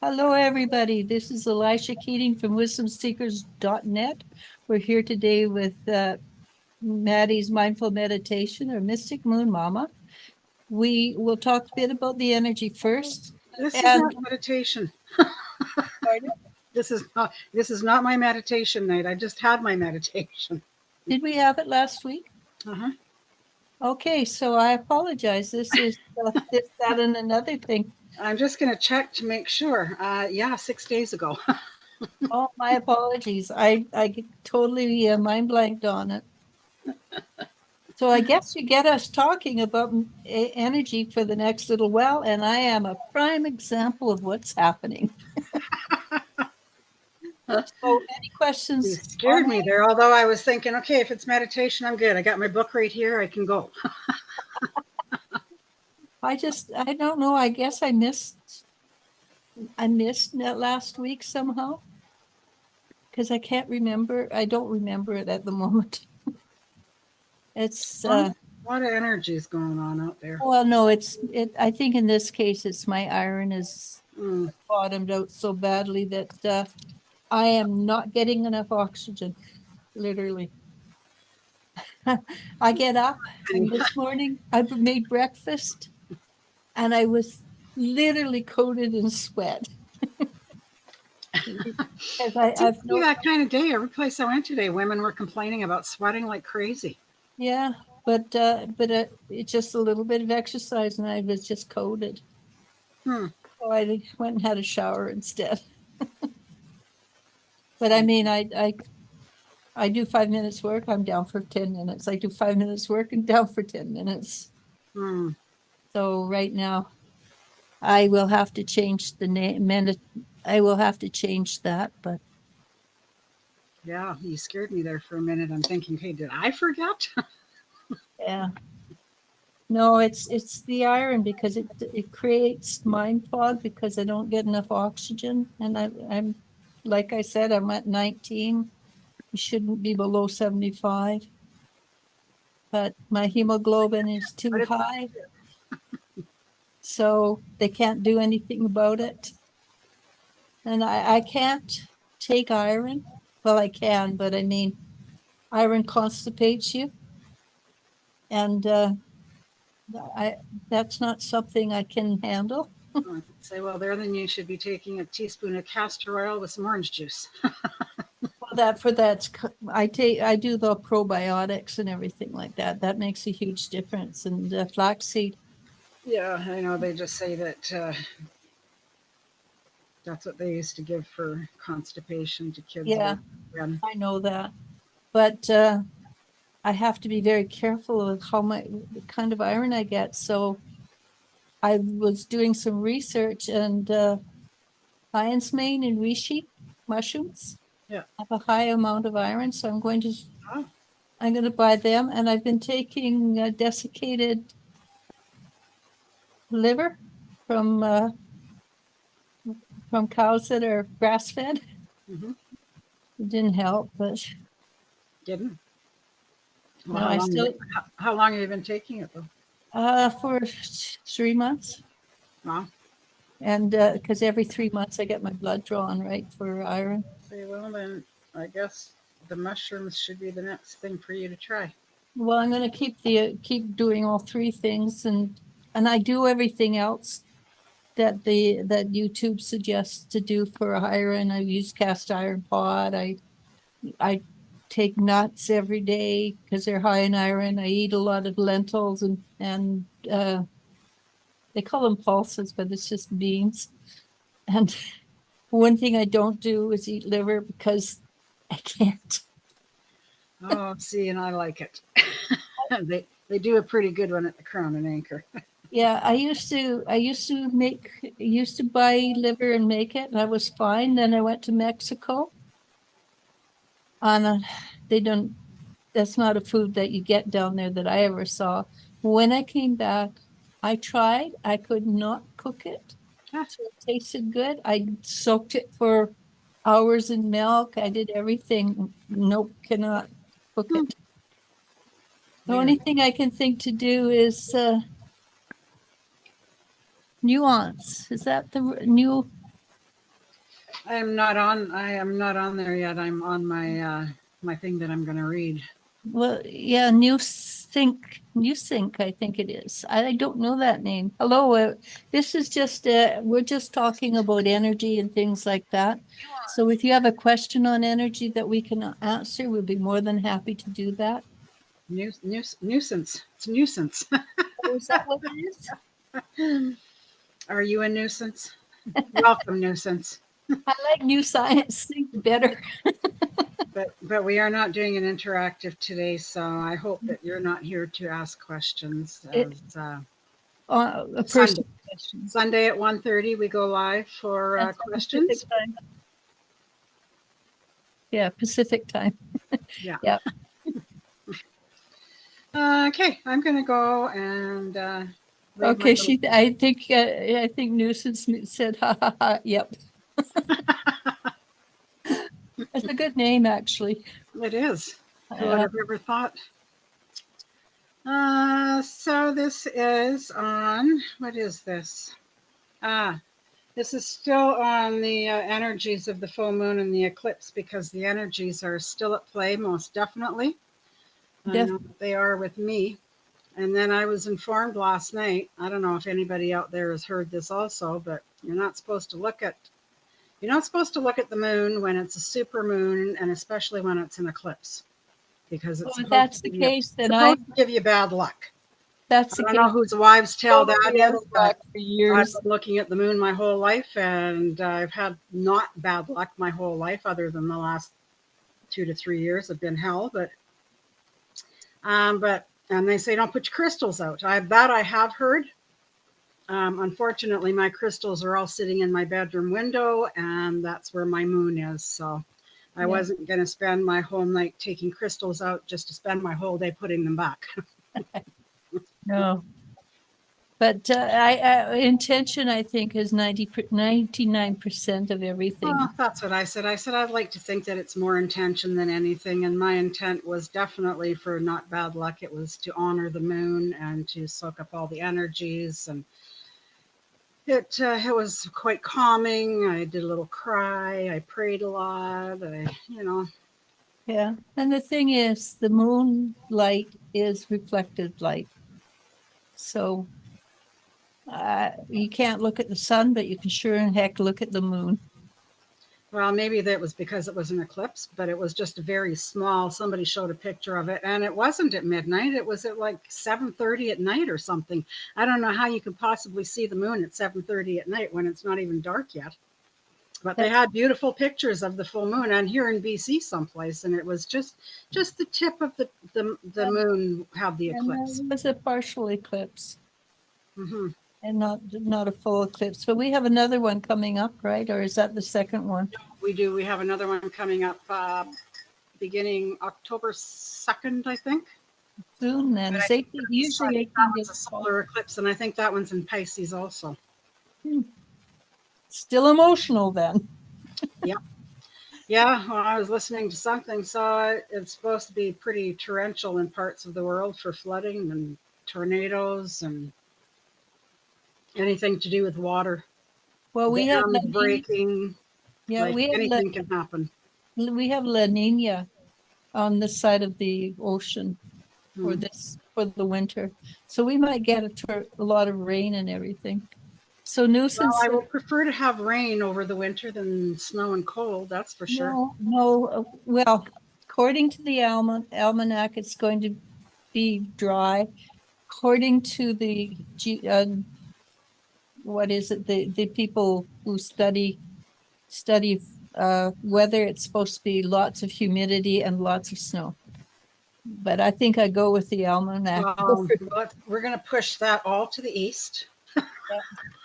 Hello, everybody. This is Eliz-Sha Keating from wisdomseekers.net. We're here today with Maddie's Mindful Meditation, or Mystic Moon Mama. We will talk a bit about the energy first. This is And not meditation. Pardon? This is not my meditation night. I just had my meditation. Did we have it last week? Uh-huh. Okay, so I apologize. This is this, that, and another thing. I'm just going to check to make sure. Yeah, 6 days ago. Oh, my apologies. I totally mind blanked on it. So I guess you get us talking about energy for the next little while, and I am a prime example of what's happening. So any You questions? scared me there, although I was thinking, okay, if it's meditation, I'm good. I got my book right here. I can go. I don't know. I guess I missed that last week somehow because I can't remember. I don't remember it at the moment. It's A lot of energy is going on out there. well, no, I think in this case, it's my iron is bottomed out so badly that I am not getting enough oxygen, literally. I get up, and this morning I made breakfast, and I was literally coated in sweat. Because I've Seems to be that kind of day. Every place I went today, women were complaining about sweating like crazy. yeah, but it's just a little bit of exercise, and I was just coated. Hmm. So I went and had a shower instead. But I mean, I do 5 minutes work, I'm down for 10 minutes. I do 5 minutes work and down for 10 minutes. Hmm. So right now, I will have to change the name. I will have to change that, but Yeah, you scared me there for a minute. I'm thinking, hey, did I forget? yeah. No, it's the iron because it creates mind fog because I don't get enough oxygen, and I'm like I said, I'm at 19. I shouldn't be below 75, but my hemoglobin is too But it's high, so they can't do anything about it. And I can't take iron. Well, I can, but I mean, iron constipates you, and I that's not something I can handle. say, well, there, then you should be taking a teaspoon of castor oil with some orange juice. Well, I do the probiotics and everything like that. That makes a huge difference. And flaxseed. Yeah, I know. They just say that that's what they used to give for constipation to kids. Yeah, I know that. But I have to be very careful with the kind of iron I get. So I was doing some research, and lion's mane and reishi mushrooms Yeah. have a high amount of iron. So Oh. I'm going to buy them. And I've been taking desiccated liver from cows that are grass fed. Mm-hmm. It didn't help, but Didn't. Well, no, I still how long have you been taking it though? for 3 months. Wow. And because every 3 months I get my blood drawn, right, for iron. Say, well, then I guess the mushrooms should be the next thing for you to try. Well, I'm going to keep doing all three things, and I do everything else that YouTube suggests to do for iron. I use cast iron pot. I take nuts every day because they're high in iron. I eat a lot of lentils and they call them pulses, but it's just beans. And one thing I don't do is eat liver because I can't. Oh, see, and I like it. They do a pretty good one at the Crown and Anchor. Yeah, I used to buy liver and make it, and I was fine. Then I went to Mexico. On a, they don't. That's not a food that you get down there that I ever saw. When I came back, I tried. I could not cook it. Ah, So it tasted good. I soaked it for hours in milk. I did everything. Nope, cannot cook hmm, it. The weird. only thing I can think to do is nuance. Is that the new? I am not on there yet. I'm on my thing that I'm going to read. Well, yeah, New Sync, I think it is. I don't know that name. Hello, this is just, we're just talking about energy and things like that. So if you have a question on energy that we can answer, we'll be more than happy to do that. Nuisance. It's a nuisance. Oh, is that what it is? Are you a nuisance? Welcome, nuisance. I like New Science Sync better. But we are not doing an interactive today, so I hope that you're not here to ask questions. It, As a Sunday, person question. Sunday at 1:30 we go live for That's questions. Pacific time. Yeah, Pacific time. Yeah. Yeah. Okay, I'm gonna go and. Okay, I think Nuisance said, ha ha ha. Yep. It's a good name, actually. It is. Who would have ever thought? So this is on, what is this? This is still on the energies of the full moon and the eclipse, because the energies are still at play, most definitely. I know that they are with me. And then I was informed last night, I don't know if anybody out there has heard this also, but you're not supposed to look at the moon when it's a super moon, and especially when it's an eclipse, because it's if that's the case, then supposed to give you bad luck. That's I don't know whose wives' tale that is, but for years. I've been looking at the moon my whole life, and I've had not bad luck my whole life, other than the last 2 to 3 years have been hell. But and they say don't put your crystals out. I have heard. Unfortunately, my crystals are all sitting in my bedroom window, and that's where my moon is. So I wasn't going to spend my whole night taking crystals out just to spend my whole day putting them back. No. But intention, I think, is 99% of everything. Well, that's what I said. I said I'd like to think that it's more intention than anything. And my intent was definitely for not bad luck. It was to honor the moon and to soak up all the energies. And it was quite calming. I did a little cry. I prayed a lot. Yeah. And the thing is, the moon light is reflected light. So you can't look at the sun, but you can sure in heck look at the moon. Well, maybe that was because it was an eclipse, but it was just very small. Somebody showed a picture of it, and it wasn't at midnight. It was at like 7:30 at night or something. I don't know how you could possibly see the moon at 7:30 at night when it's not even dark yet. But they had beautiful pictures of the full moon, and here in BC someplace, and it was just the tip of the moon had the eclipse. It was a partial eclipse. Mm-hmm. And not a full eclipse. But we have another one coming up, right? Or is that the second one? We do. We have another one coming up beginning October 2nd, I think. Soon then. Usually that one's a solar eclipse, and I think that one's in Pisces also. Still emotional then. Yeah. Yeah, well, I was listening to something, so it's supposed to be pretty torrential in parts of the world for flooding and tornadoes and anything to do with water. Well, we have breaking. Yeah, we have anything can happen. We have La Nina on this side of the ocean for the winter, so we might get a lot of rain and everything. So nuisance. Well, I would prefer to have rain over the winter than snow and cold. That's for sure. No. Well, according to the almanac, it's going to be dry. According to the what is it? The people who study weather, it's supposed to be lots of humidity and lots of snow. But I think I go with the almanac. We're going to push that all to the east.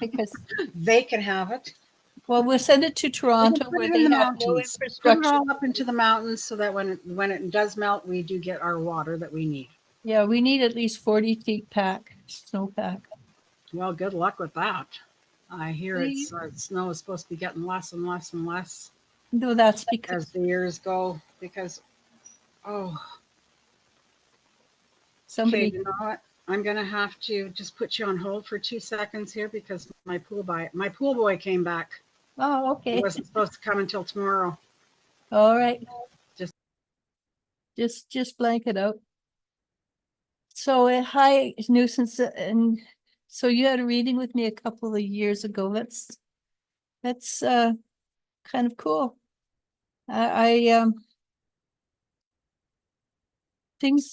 Because they can have it. Well, we'll send it to Toronto where they have no infrastructure. Put it all up into the mountains so that when it does melt, we do get our water that we need. Yeah, we need at least 40 feet snowpack. Well, good luck with that. I hear snow is supposed to be getting less and less and less. No, that's because as the years go. Because somebody. Okay, you know what? I'm gonna have to just put you on hold for 2 seconds here because my pool boy came back. Oh, He okay. wasn't supposed to come until tomorrow. All right. Just- Just blank it out. So, hi, nuisance, and so you had a reading with me a couple of years ago. That's kind of cool. I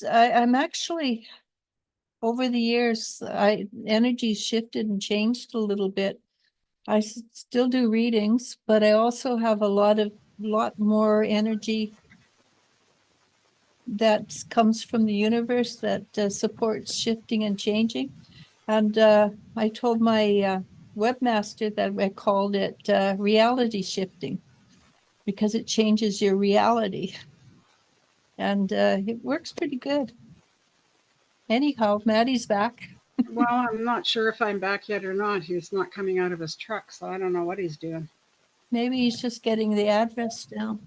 I'm actually over the years, energy shifted and changed a little bit. I still do readings, but I also have a lot more energy that comes from the universe that supports shifting and changing. And I told my webmaster that I called it reality shifting because it changes your reality. And it works pretty good. Anyhow, Maddie's back. Well, I'm not sure if I'm back yet or not. He's not coming out of his truck, so I don't know what he's doing. Maybe he's just getting the address down.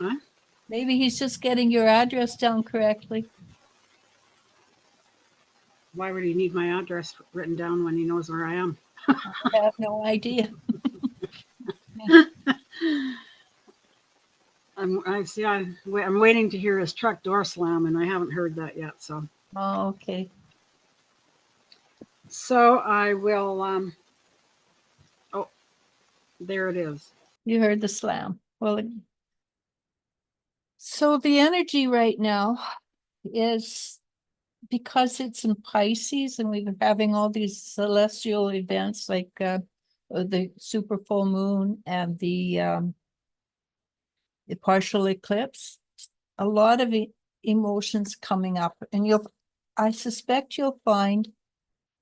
Huh? Maybe he's just getting your address down correctly. Why would he need my address written down when he knows where I am? I have no idea. I'm waiting to hear his truck door slam, and I haven't heard that yet. Oh, okay. So I will. Oh, there it is. You heard the slam. Well, so the energy right now is because it's in Pisces and we've been having all these celestial events like the super full moon and the partial eclipse, a lot of emotions coming up, and I suspect you'll find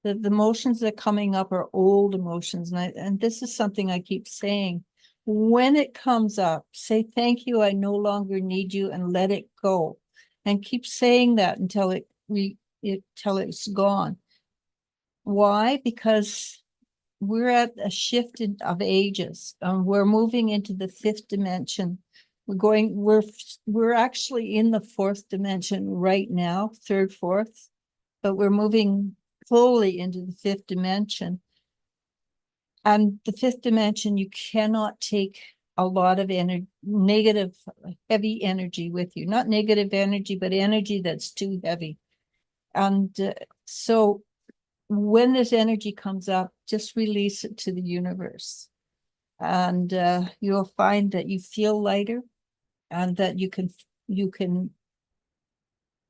that the emotions that are coming up are old emotions, and this is something I keep saying. When it comes up, say thank you, I no longer need you, and let it go, and keep saying that until till it's gone. Why? Because we're at a shift of ages. We're moving into the fifth dimension. We're actually in the fourth dimension right now, third, fourth, but we're moving fully into the fifth dimension. And the fifth dimension, you cannot take a lot of negative, heavy energy with you. Not negative energy, but energy that's too heavy. And so when this energy comes up, just release it to the universe. And you'll find that you feel lighter and that you can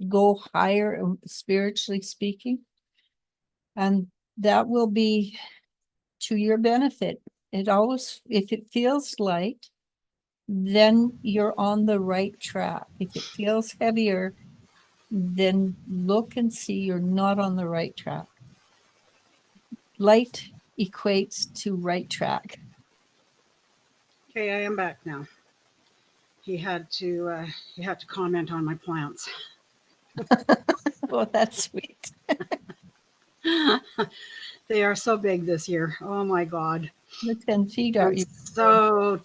go higher spiritually speaking. And that will be to your benefit. It always, if it feels light, then you're on the right track. If it feels heavier, then look and see you're not on the right track. Light equates to right track. Okay, I am back now. He had to comment on my plants. Well, that's sweet. They are so big this year. Oh my God. The 10 feet are you? So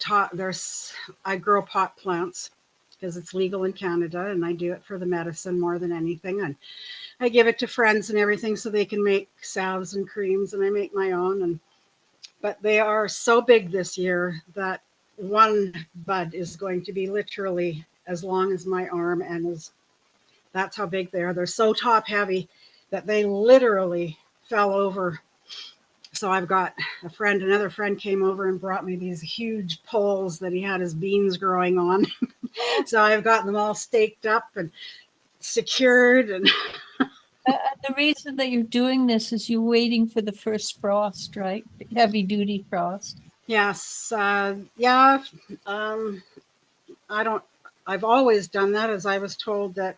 I grow pot plants because it's legal in Canada, and I do it for the medicine more than anything. And I give it to friends and everything so they can make salves and creams, and I make my own. But they are so big this year that one bud is going to be literally as long as my arm, and that's how big they are. They're so top heavy that they literally fell over. So I've got another friend came over and brought me these huge poles that he had his beans growing on. So I've got them all staked up and secured. And the reason that you're doing this is you're waiting for the first frost, right? Heavy duty frost. yes, yeah. I've always done that, as I was told that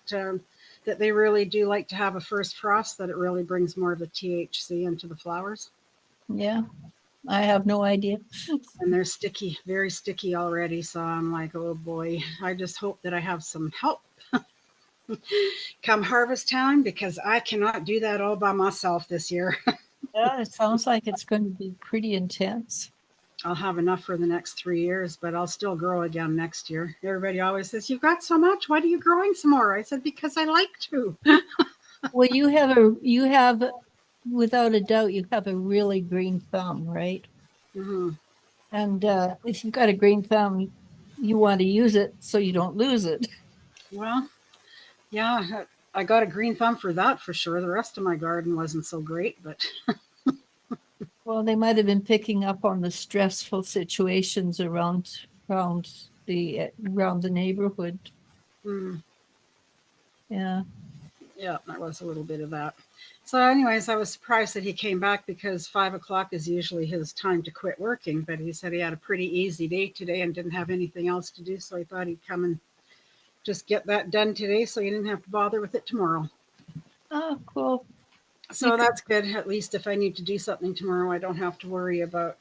they really do like to have a first frost, that it really brings more of the THC into the flowers. Yeah, I have no idea. And they're sticky, very sticky already. So I'm like, oh boy, I just hope that I have some help come harvest time, because I cannot do that all by myself this year. Yeah, it sounds like it's going to be pretty intense. I'll have enough for the next 3 years, but I'll still grow again next year. Everybody always says, you've got so much, why are you growing some more? I said, because I like to. Well, you have, without a doubt, you have a really green thumb, right? Hmm. And if you've got a green thumb, you want to use it so you don't lose it. Well, yeah, I got a green thumb for that for sure. The rest of my garden wasn't so great, but Well, they might have been picking up on the stressful situations around the neighborhood. mm, Yeah. yeah, there was a little bit of that. So, anyways, I was surprised that he came back because 5 o'clock is usually his time to quit working. But he said he had a pretty easy day today and didn't have anything else to do. So he thought he'd come and just get that done today so he didn't have to bother with it tomorrow. Oh, cool. You So could, that's good. At least if I need to do something tomorrow, I don't have to worry about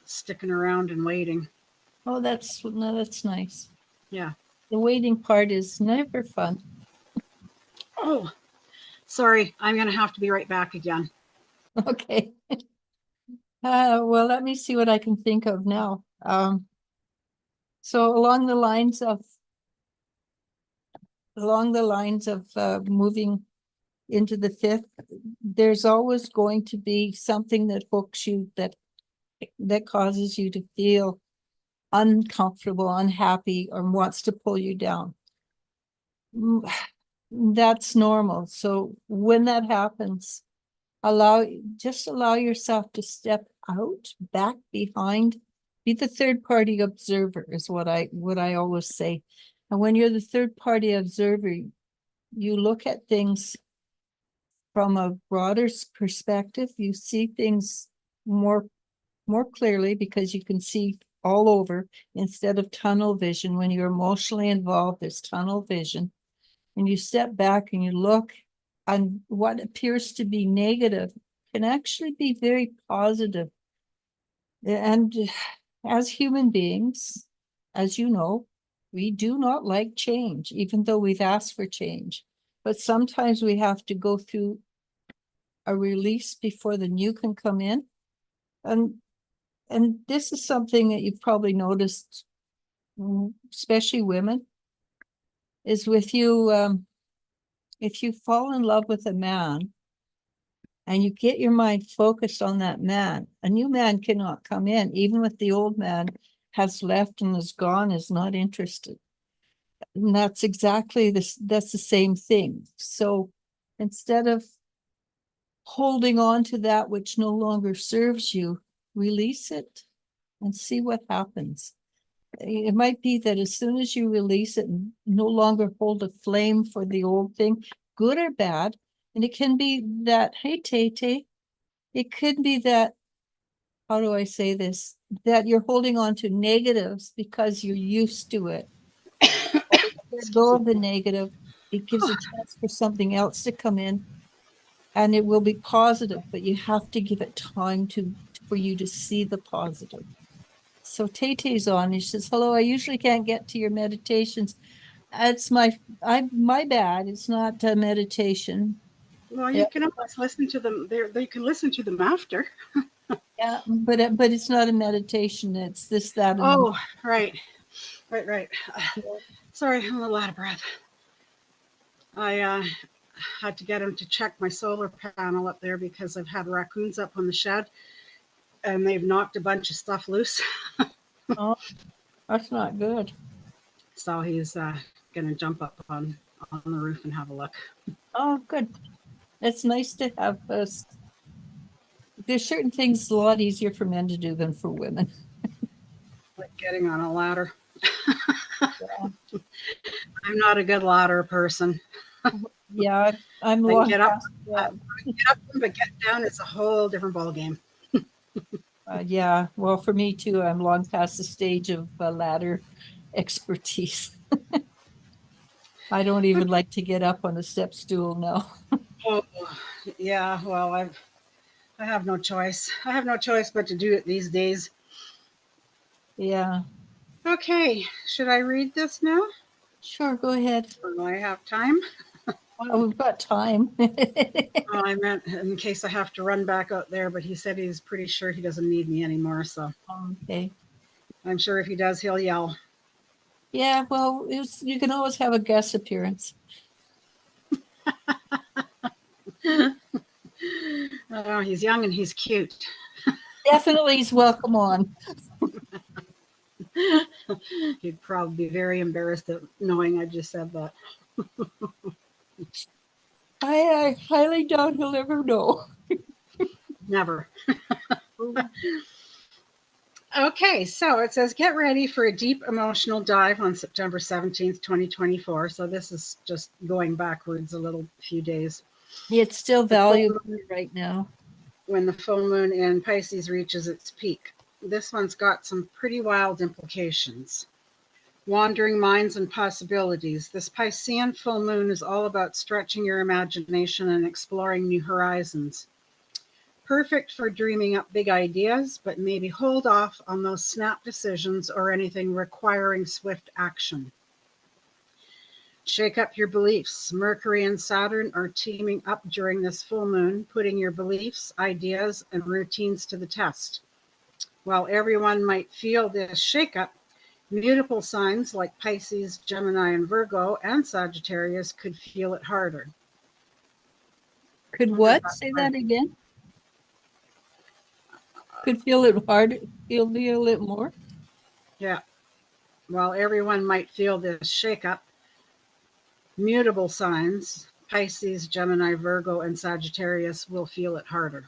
sticking around and waiting. oh, that's nice. Yeah. The waiting part is never fun. Oh, sorry. I'm going to have to be right back again. Okay. Well, let me see what I can think of now. So along the lines of moving into the fifth, there's always going to be something that hooks you, that causes you to feel uncomfortable, unhappy, or wants to pull you down. That's normal. So when that happens, allow yourself to step out, back behind, be the third party observer is what I always say. And when you're the third party observer, you look at things from a broader perspective. You see things more more clearly because you can see all over instead of tunnel vision. When you're emotionally involved, there's tunnel vision. And you step back and you look, and what appears to be negative can actually be very positive. And as human beings, as you know, we do not like change, even though we've asked for change. But sometimes we have to go through a release before the new can come in. And and this is something that you've probably noticed, especially women, is with you, if you fall in love with a man and you get your mind focused on that man, a new man cannot come in, even if the old man has left and is gone, is not interested. And that's exactly this, that's the same thing. So instead of holding on to that which no longer serves you, release it and see what happens. It might be that as soon as you release it and no longer hold a flame for the old thing, good or bad, and it can be that, hey, Tay, it could be that, how do I say this, that you're holding on to negatives because you're used to it. Let Excuse go me. of the negative. It gives a chance for something else to come in, and it will be positive, but you have to give it time for you to see the positive. So Tay-Tay's on. He says, "Hello, I usually can't get to your meditations. It's my bad. It's not a meditation." Well, Yeah, you can always listen to them. You can listen to them after. yeah, but it's not a meditation. It's this, that, and Oh, right, right. Sorry, I'm a little out of breath. I had to get him to check my solar panel up there because I've had raccoons up on the shed and they've knocked a bunch of stuff loose. oh, that's not good. So he's going to jump up on the roof and have a look. Oh, good. It's nice to have us. There's certain things a lot easier for men to do than for women. Like getting on a ladder. Yeah, I'm not a good ladder person. yeah, I'm I can long get up, past that. get up, but get down is a whole different ball game. Yeah, well, for me too, I'm long past the stage of ladder expertise. I don't even like to get up on a step stool now. Oh, yeah. Well, I have no choice. I have no choice but to do it these days. Yeah, Okay, should I read this now? sure, go ahead. Or do I have time? Well, we've got time. Oh, I meant in case I have to run back out there, but he said he's pretty sure he doesn't need me anymore. So Okay. I'm sure if he does, he'll yell. Yeah, well, you can always have a guest appearance. Oh, he's young and he's cute. Definitely is welcome on. He'd probably be very embarrassed at knowing I just said that. I highly doubt he'll ever know. Never. Okay, so it says get ready for a deep emotional dive on September 17th, 2024. So this is just going backwards a little few days. It's still valuable right now. When the full moon in Pisces reaches its peak. This one's got some pretty wild implications. Wandering minds and possibilities. This Piscean full moon is all about stretching your imagination and exploring new horizons. Perfect for dreaming up big ideas, but maybe hold off on those snap decisions or anything requiring swift action. Shake up your beliefs. Mercury and Saturn are teaming up during this full moon, putting your beliefs, ideas, and routines to the test. While everyone might feel this shakeup, mutable signs like Pisces, Gemini, and Virgo, and Sagittarius could feel it harder. Could what? Say that again. Could feel it hard, feel it more. Yeah. While everyone might feel this shakeup, mutable signs, Pisces, Gemini, Virgo, and Sagittarius will feel it harder.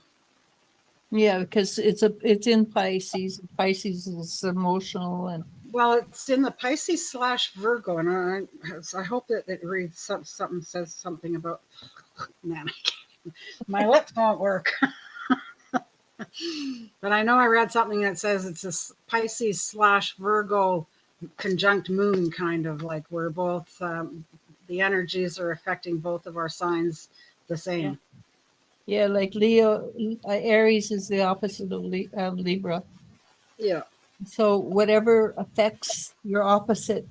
Yeah, because it's in Pisces. Pisces is emotional and Well, it's in the Pisces / Virgo, and I hope that it reads something says something about man. My lips won't work. But I know I read something that says it's a Pisces / Virgo conjunct moon, kind of like we're both the energies are affecting both of our signs the same. yeah, like Leo, Aries is the opposite of Libra. Yeah. So whatever affects your opposite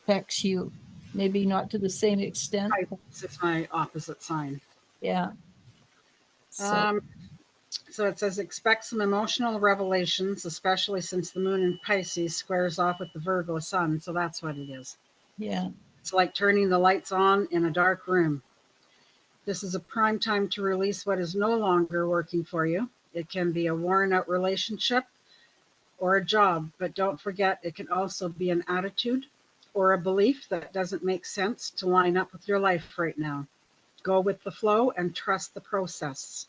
affects you. Maybe not to the same extent. Pisces is my opposite sign. Yeah. So Um, so it says expect some emotional revelations, especially since the moon in Pisces squares off with the Virgo sun. So that's what it is. yeah. It's like turning the lights on in a dark room. This is a prime time to release what is no longer working for you. It can be a worn out relationship or a job, but don't forget it can also be an attitude or a belief that doesn't make sense to line up with your life right now. Go with the flow and trust the process.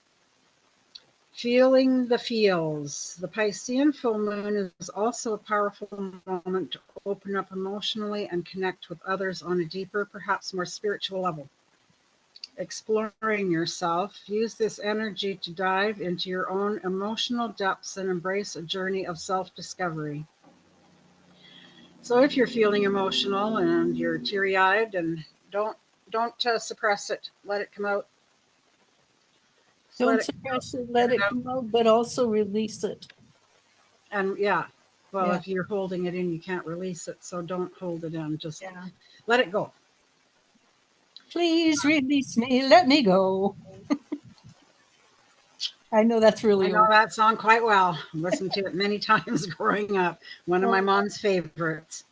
Feeling the feels. The Piscean full moon is also a powerful moment to open up emotionally and connect with others on a deeper, perhaps more spiritual level. Exploring yourself, use this energy to dive into your own emotional depths and embrace a journey of self-discovery. So if you're feeling emotional and you're teary-eyed, and don't suppress it, let it come out. Just Don't let it come out. suppress it, let it come out, but also release it. And yeah, well, Yeah. if you're holding it in, you can't release it. So don't hold it in. Just Yeah. let it go. Please release me. Let me go. I know that's I really know old. that song quite well. Listened to it many times growing up. One of my Oh, mom's favorites.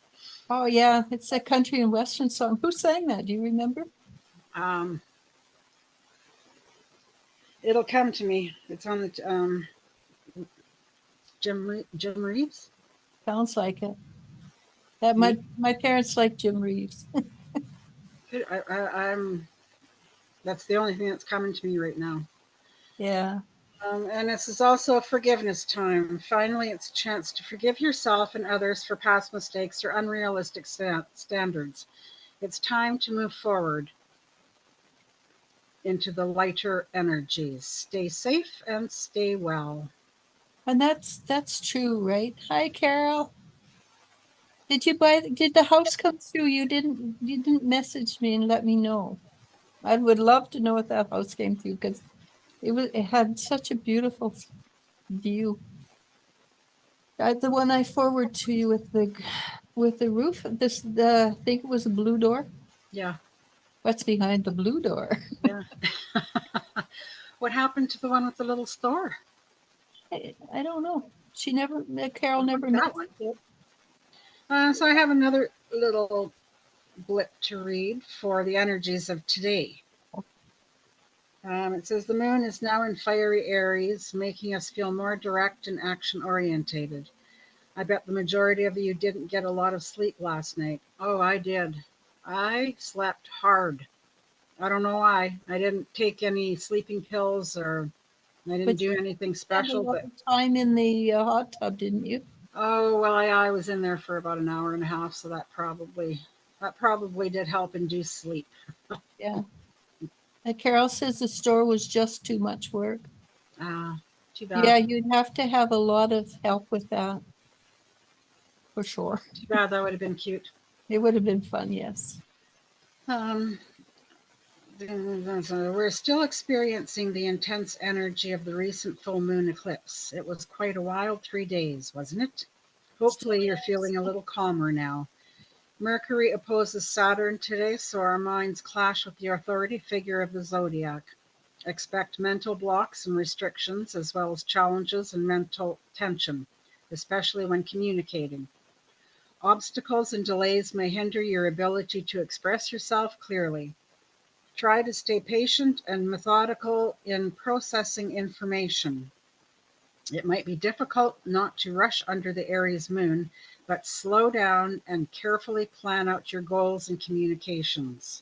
oh yeah, it's a country and western song. Who sang that? Do you remember? Um, it'll come to me. It's on the Jim Reeves. Sounds like it. That my parents like Jim Reeves. I'm. That's the only thing that's coming to me right now. Yeah. And this is also a forgiveness time. Finally, it's a chance to forgive yourself and others for past mistakes or unrealistic standards. It's time to move forward into the lighter energies. Stay safe and stay well. And that's true, right? Hi, Carol. Did the house come through? You didn't message me and let me know. I would love to know if that house came through because it had such a beautiful view. The one I forward to you with the roof. I think it was a blue door. Yeah, What's behind the blue door? yeah. What happened to the one with the little store? I don't know. Carol never That one. mentioned it. So I have another little blip to read for the energies of today. It says the moon is now in fiery Aries, making us feel more direct and action orientated. I bet the majority of you didn't get a lot of sleep last night. Oh, I did. I slept hard. I don't know why. I didn't take any sleeping pills or I didn't But you do anything spent a special, lot but of time in the hot tub, didn't you? oh well, I was in there for about an hour and a half, so that probably did help induce sleep. Yeah. Carol says the store was just too much work. Ah, too Yeah, bad. you'd have to have a lot of help with that, for sure. Too bad. That would have been cute. It would have been fun, yes. Um, we're still experiencing the intense energy of the recent full moon eclipse. It was quite a wild 3 days, wasn't it? Still Hopefully, you're is. feeling a little calmer now. Mercury opposes Saturn today, so our minds clash with the authority figure of the zodiac. Expect mental blocks and restrictions, as well as challenges and mental tension, especially when communicating. Obstacles and delays may hinder your ability to express yourself clearly. Try to stay patient and methodical in processing information. It might be difficult not to rush under the Aries moon, but slow down and carefully plan out your goals and communications.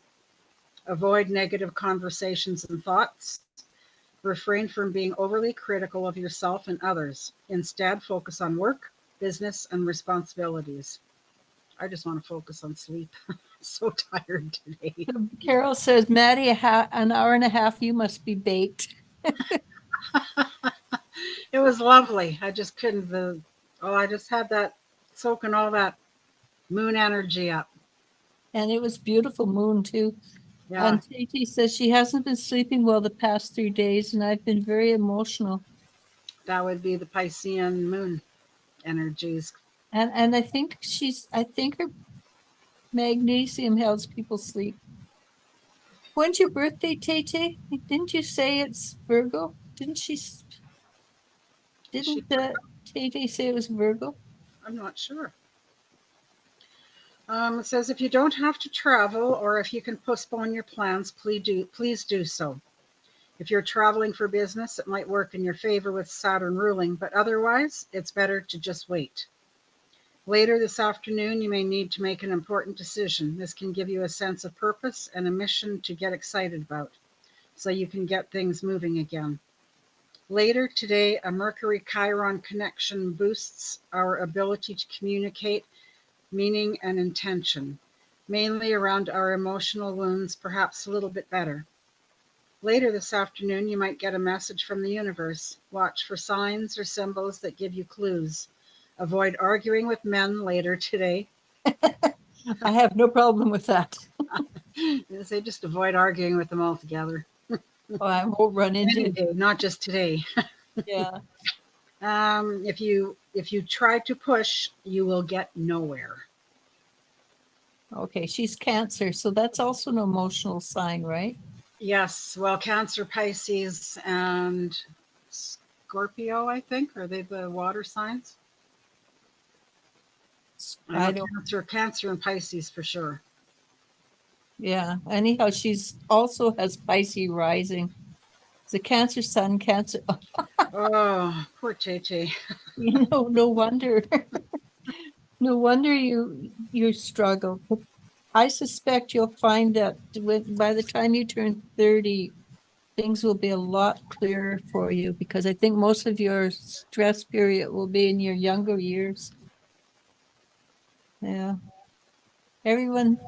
Avoid negative conversations and thoughts. Refrain from being overly critical of yourself and others. Instead, focus on work, business, and responsibilities. I just want to focus on sleep. I'm so tired today. Carol says, Maddie, an hour and a half, you must be baked. It was lovely. I just couldn't. I just had that soaking all that moon energy up. And it was beautiful moon too. Yeah, And Titi says she hasn't been sleeping well the past 3 days, and I've been very emotional. that would be the Piscean moon energies. And I think her magnesium helps people sleep. When's your birthday, Tete? Didn't you say it's Virgo? Is she? Didn't Tete say it was Virgo? I'm not sure. It says if you don't have to travel or if you can postpone your plans, please do so. If you're traveling for business, it might work in your favor with Saturn ruling, but otherwise, it's better to just wait. Later this afternoon, you may need to make an important decision. This can give you a sense of purpose and a mission to get excited about, so you can get things moving again. Later today, a Mercury Chiron connection boosts our ability to communicate meaning and intention, mainly around our emotional wounds, perhaps a little bit better. Later this afternoon, you might get a message from the universe. Watch for signs or symbols that give you clues. Avoid arguing with men later today. I have no problem with that. They say just avoid arguing with them altogether. Oh, I won't run Any into. day, not just today. Yeah. If you try to push, you will get nowhere. Okay, she's Cancer, so that's also an emotional sign, right? Yes, well, Cancer, Pisces, and Scorpio, I think, are they the water signs? I I know don't. Cancer, and Pisces for sure. Yeah. Anyhow, she's also has Pisces rising. It's a Cancer sun, Cancer. Oh, poor Tay. No wonder. No wonder you struggle. I suspect you'll find that by the time you turn 30, things will be a lot clearer for you because I think most of your stress period will be in your younger years. Yeah. Everyone's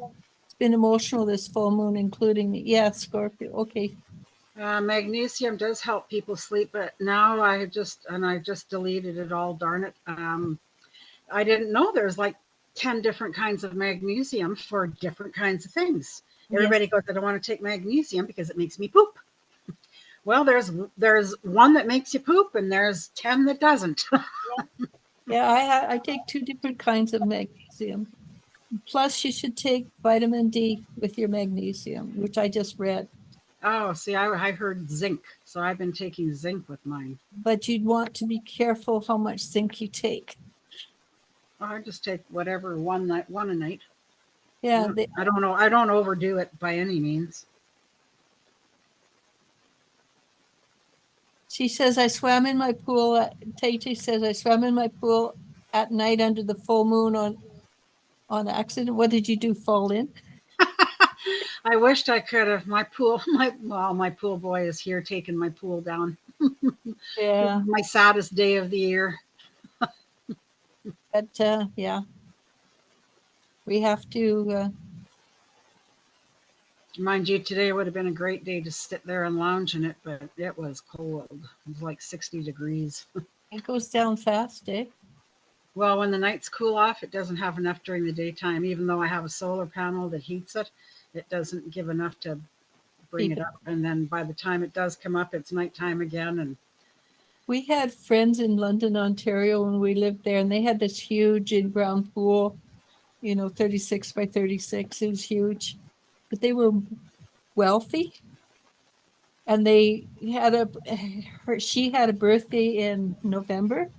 been emotional this full moon, including me. Yeah, Scorpio. Okay. Magnesium does help people sleep, but now I just deleted it all. Darn it! I didn't know there's like 10 different kinds of magnesium for different kinds of things. Yes. Everybody goes, I don't want to take magnesium because it makes me poop. Well, there's one that makes you poop, and there's 10 that doesn't. Yeah, I take two different kinds of magnesium. Plus, you should take vitamin D with your magnesium, which I just read. Oh, see, I heard zinc, so I've been taking zinc with mine. But you'd want to be careful how much zinc you take. I just take whatever one a night. Yeah, I don't know. I don't overdo it by any means. She says, I swam in my pool. Tate says, I swam in my pool at night under the full moon on accident. What did you do? Fall in? I wished I could have. My pool, my pool boy is here taking my pool down. Yeah. My saddest day of the year. But yeah, we have to. Mind you, today would have been a great day to sit there and lounge in it, but it was cold. It was like 60 degrees. It goes down fast, eh? Well, when the nights cool off, it doesn't have enough during the daytime. Even though I have a solar panel that heats it, it doesn't give enough to bring Keep it it. up. And then by the time it does come up, it's nighttime again. And We had friends in London, Ontario, when we lived there, and they had this huge in-ground pool, 36 by 36. It was huge, but they were wealthy, and they had she had a birthday in November.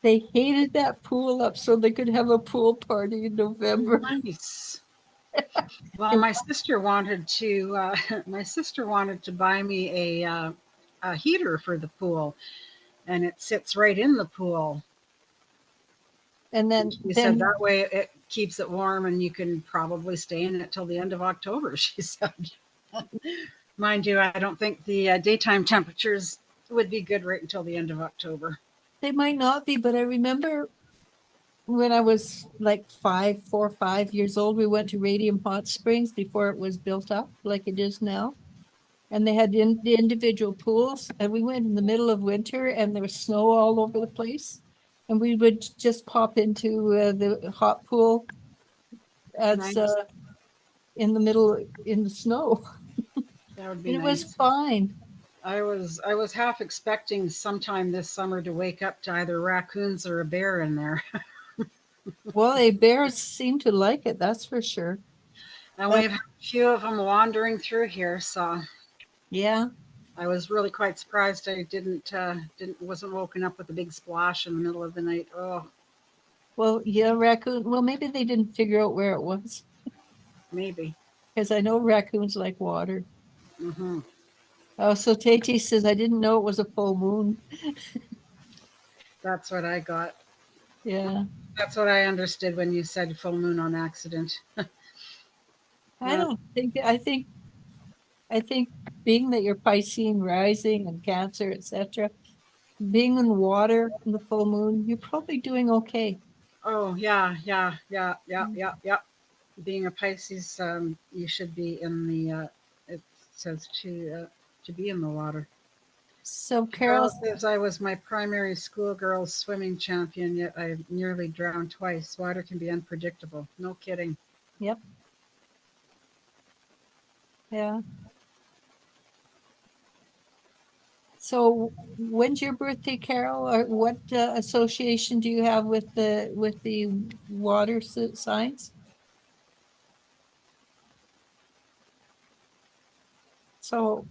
They heated that pool up so they could have a pool party in November. nice. Well, It- my sister wanted to. My sister wanted to buy me a heater for the pool, and it sits right in the pool. And then, She said that way it keeps it warm, and you can probably stay in it till the end of October. She said. Mind you, I don't think the daytime temperatures would be good right until the end of October. they might not be, but I remember when I was like 5 years old, we went to Radium Hot Springs before it was built up like it is now. And they had the individual pools, and we went in the middle of winter, and there was snow all over the place. And we would just pop into the hot pool as Nice. in the middle in the snow, That would be and it was nice. fine. I was half expecting sometime this summer to wake up to either raccoons or a bear in there. Well, the bears seem to like it, that's for sure. And we've had a few of them wandering through here, so Yeah. I was really quite surprised I didn't wasn't woken up with a big splash in the middle of the night. Oh, Well, yeah, raccoon. Well, maybe they didn't figure out where it was, maybe. because I know raccoons like water. Hmm. Oh, so Tati says, I didn't know it was a full moon. That's what I got. Yeah. That's what I understood when you said full moon on accident. I Well, don't think, I think being that you're Piscean rising and Cancer, etc., being in water in the full moon, you're probably doing okay. oh yeah, yeah, yeah, yeah, yeah, yeah. Being a Pisces, you should be in the. It says to be in the water. So Carol, Carol says I was my primary schoolgirl swimming champion, yet I nearly drowned twice. Water can be unpredictable. No kidding. yep, yeah. So when's your birthday, Carol? Or what association do you have with the water signs? So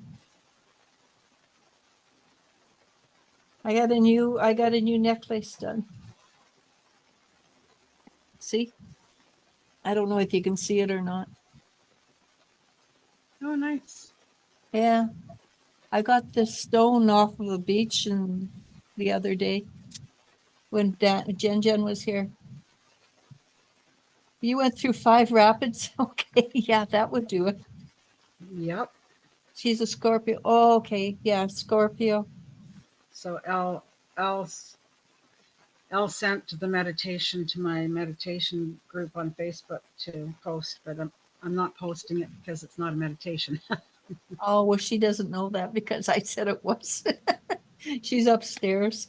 I got a new necklace done. See? I don't know if you can see it or not. Oh, nice. Yeah. I got this stone off of the beach the other day when Jen was here. You went through 5 rapids? Okay, yeah, that would do it. Yep. She's a Scorpio. Oh, okay, yeah, Scorpio. So L sent the meditation to my meditation group on Facebook to post, but I'm not posting it because it's not a meditation. Oh, well, she doesn't know that because I said it was. She's upstairs.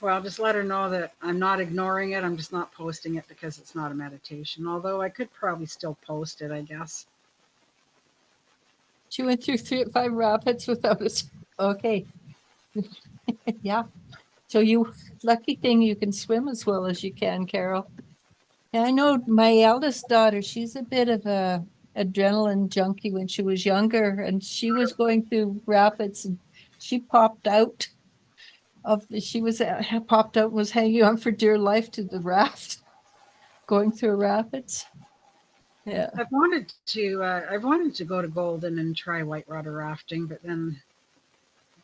Well, just let her know that I'm not ignoring it. I'm just not posting it because it's not a meditation. Although I could probably still post it, I guess. She went through 5 rapids without us. Okay, yeah. So lucky thing you can swim as well as you can, Carol. And I know my eldest daughter, she's a bit of a adrenaline junkie when she was younger, and she was going through rapids, and she popped out she was popped out and was hanging on for dear life to the raft going through rapids. Yeah. I've wanted to go to Golden and try whitewater rafting, but then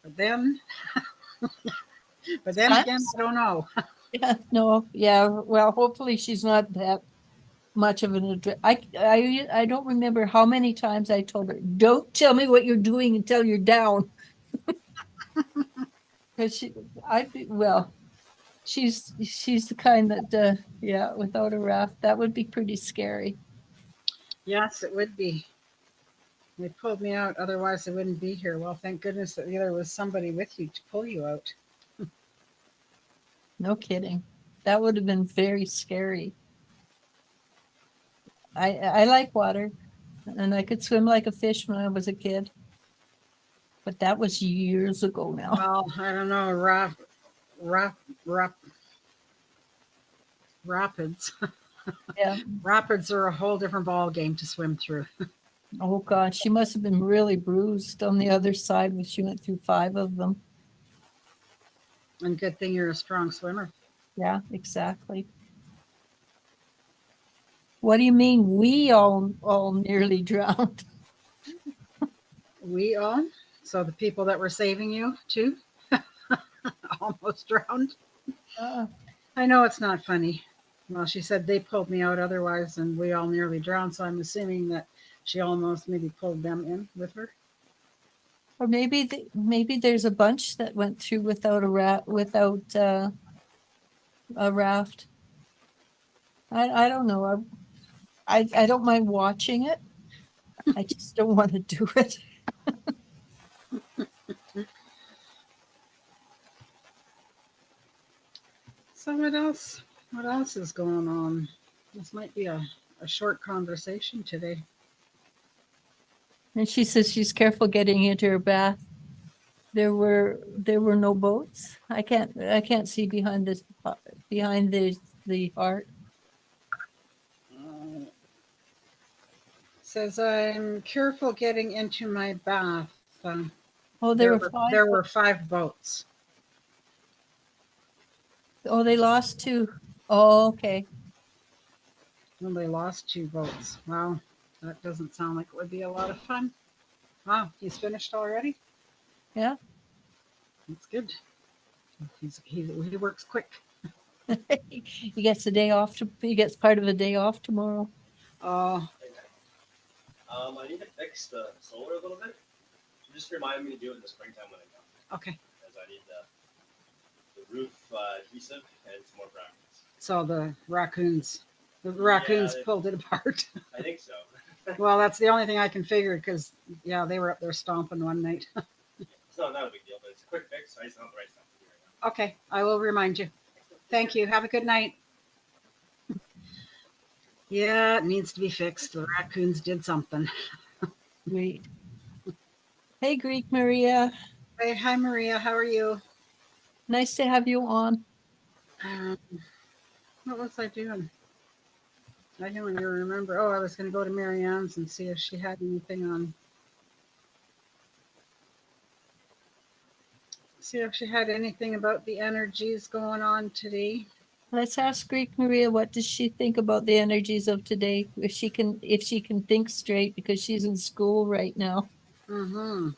But then, again, I don't know. Yeah, no, yeah, well, hopefully she's not that much of an address. I don't remember how many times I told her, don't tell me what you're doing until you're down. Cause well, she's the kind that, yeah, without a raft, that would be pretty scary. Yes, it would be. They pulled me out, otherwise I wouldn't be here. Well, thank goodness that there was somebody with you to pull you out. No kidding. That would have been very scary. I like water and I could swim like a fish when I was a kid. But that was years ago now. Well, I don't know, rapids. Yeah. Rapids are a whole different ball game to swim through. Oh God, she must have been really bruised on the other side when she went through 5 of them. And good thing you're a strong swimmer. Yeah, exactly. What do you mean we all nearly drowned? We all, so the people that were saving you too, almost drowned. Uh, I know it's not funny. Well, she said they pulled me out otherwise, and we all nearly drowned. So I'm assuming that she almost maybe pulled them in with her. or maybe there's a bunch that went through without a raft. I don't know. I don't mind watching it. I just don't want to do it. So what else? What else is going on? This might be a short conversation today. And she says she's careful getting into her bath. There were no boats. I can't see behind the art. Says I'm careful getting into my bath. Oh, there were 5. There were 5 boats. Oh, they lost 2. Oh, okay. Well, they lost 2 boats. Wow, that doesn't sound like it would be a lot of fun. Wow, he's finished already? Yeah. That's good. He works quick. He gets a day off. He gets part of a day off tomorrow. Oh, I need to fix the solar a little bit. So just remind me to do it in the springtime when I come, okay. because I need the roof adhesive and some more brackets. So the raccoons they- pulled it apart. I think so. Well, that's the only thing I can figure because, yeah, they were up there stomping one night. It's not a big deal, but it's a quick fix. I just don't have the right stuff to do right now. Okay, I will remind you. Thank you. Have a good night. Yeah, it needs to be fixed. The raccoons did something. Great. Hey, Greek Maria. Hey, hi, Maria. How are you? Nice to have you on. What was I doing? I don't even remember. Oh, I was going to go to Marianne's and see if she had anything on. See if she had anything about the energies going on today. Let's ask Greek Maria, what does she think about the energies of today? If she can think straight, because she's in school right now. Mm-hmm.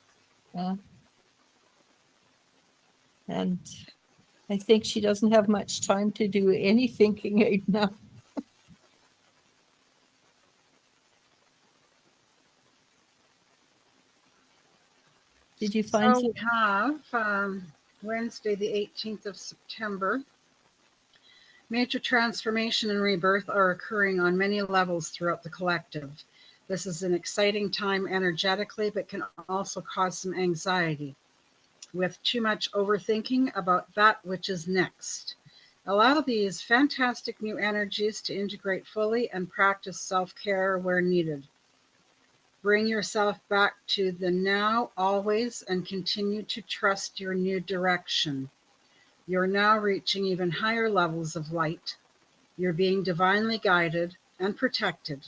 And I think she doesn't have much time to do any thinking right now. Did you find So we have Wednesday, the 18th of September. Major transformation and rebirth are occurring on many levels throughout the collective. This is an exciting time energetically, but can also cause some anxiety with too much overthinking about that which is next. Allow these fantastic new energies to integrate fully and practice self-care where needed. Bring yourself back to the now, always, and continue to trust your new direction. You're now reaching even higher levels of light. You're being divinely guided and protected,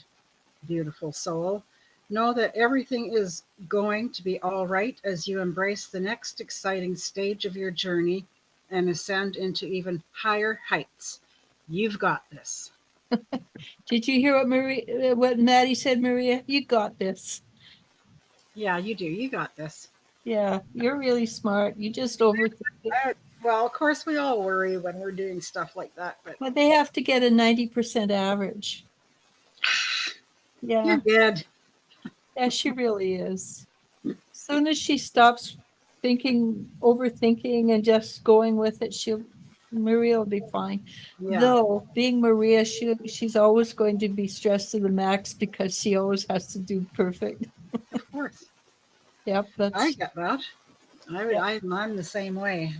beautiful soul. Know that everything is going to be all right as you embrace the next exciting stage of your journey and ascend into even higher heights. You've got this. Did you hear what Maddie said, Maria? You got this. Yeah, you do. You got this. Yeah, you're really smart. You just overthink it. Well, of course, we all worry when we're doing stuff like that, but But they have to get a 90% average. you're Yeah, good. yeah, she really is. Soon as she stops overthinking and just going with it, Maria will be fine. Yeah, Though being Maria, she's always going to be stressed to the max because she always has to do perfect. of course. Yep, I that's get that. yeah. I'm the same way.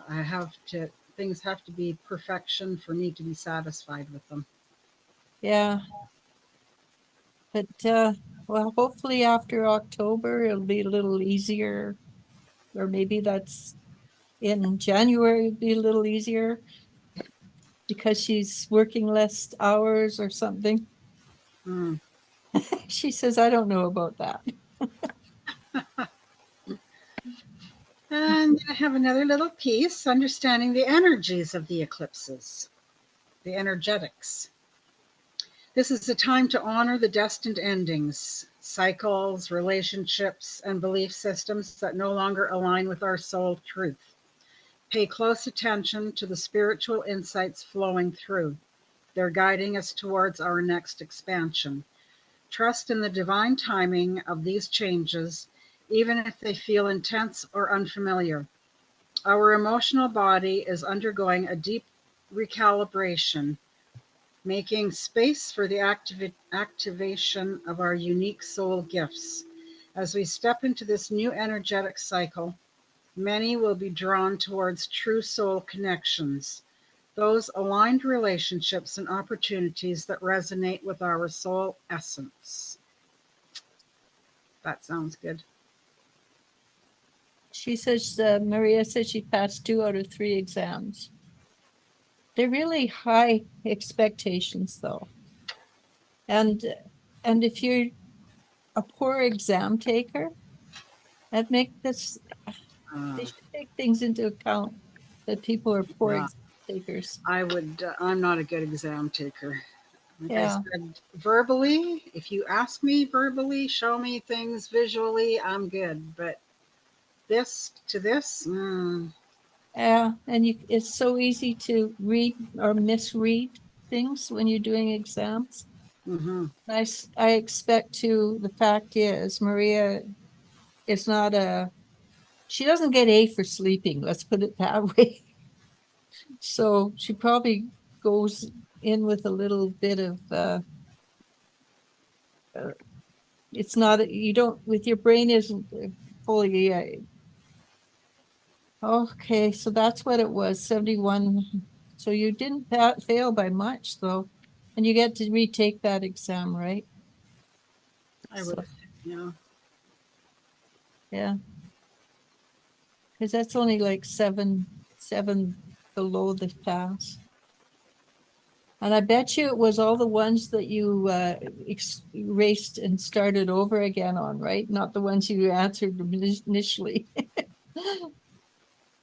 I have to, things have to be perfection for me to be satisfied with them. Yeah. But well, hopefully after October it'll be a little easier, or maybe that's in January it'll be a little easier because she's working less hours or something. Hmm. She says, I don't know about that. And I have another little piece, understanding the energies of the eclipses, the energetics. This is a time to honor the destined endings, cycles, relationships, and belief systems that no longer align with our soul truth. Pay close attention to the spiritual insights flowing through. They're guiding us towards our next expansion. Trust in the divine timing of these changes, even if they feel intense or unfamiliar. Our emotional body is undergoing a deep recalibration, making space for the activation of our unique soul gifts. As we step into this new energetic cycle, many will be drawn towards true soul connections, those aligned relationships and opportunities that resonate with our soul essence. That sounds good. She says, Maria says she passed 2 out of 3 exams. They're really high expectations though. And if you're a poor exam taker, that make this Uh, they should take things into account that people are poor yeah, exam takers. I'm not a good exam taker. Like I Yeah. said, verbally, if you ask me verbally, show me things visually, I'm good. But this to this, Yeah, and it's so easy to read or misread things when you're doing exams. mhm. I expect to, the fact is, Maria is not she doesn't get A for sleeping, let's put it that way. So she probably goes in with a little bit of, uh, it's not, you don't, with your brain isn't fully, okay, so that's what it was, 71. So you didn't fail by much though. And you get to retake that exam, right? I would, So, yeah. yeah, because that's only like seven below the pass. And I bet you it was all the ones that you erased and started over again on, right? Not the ones you answered initially.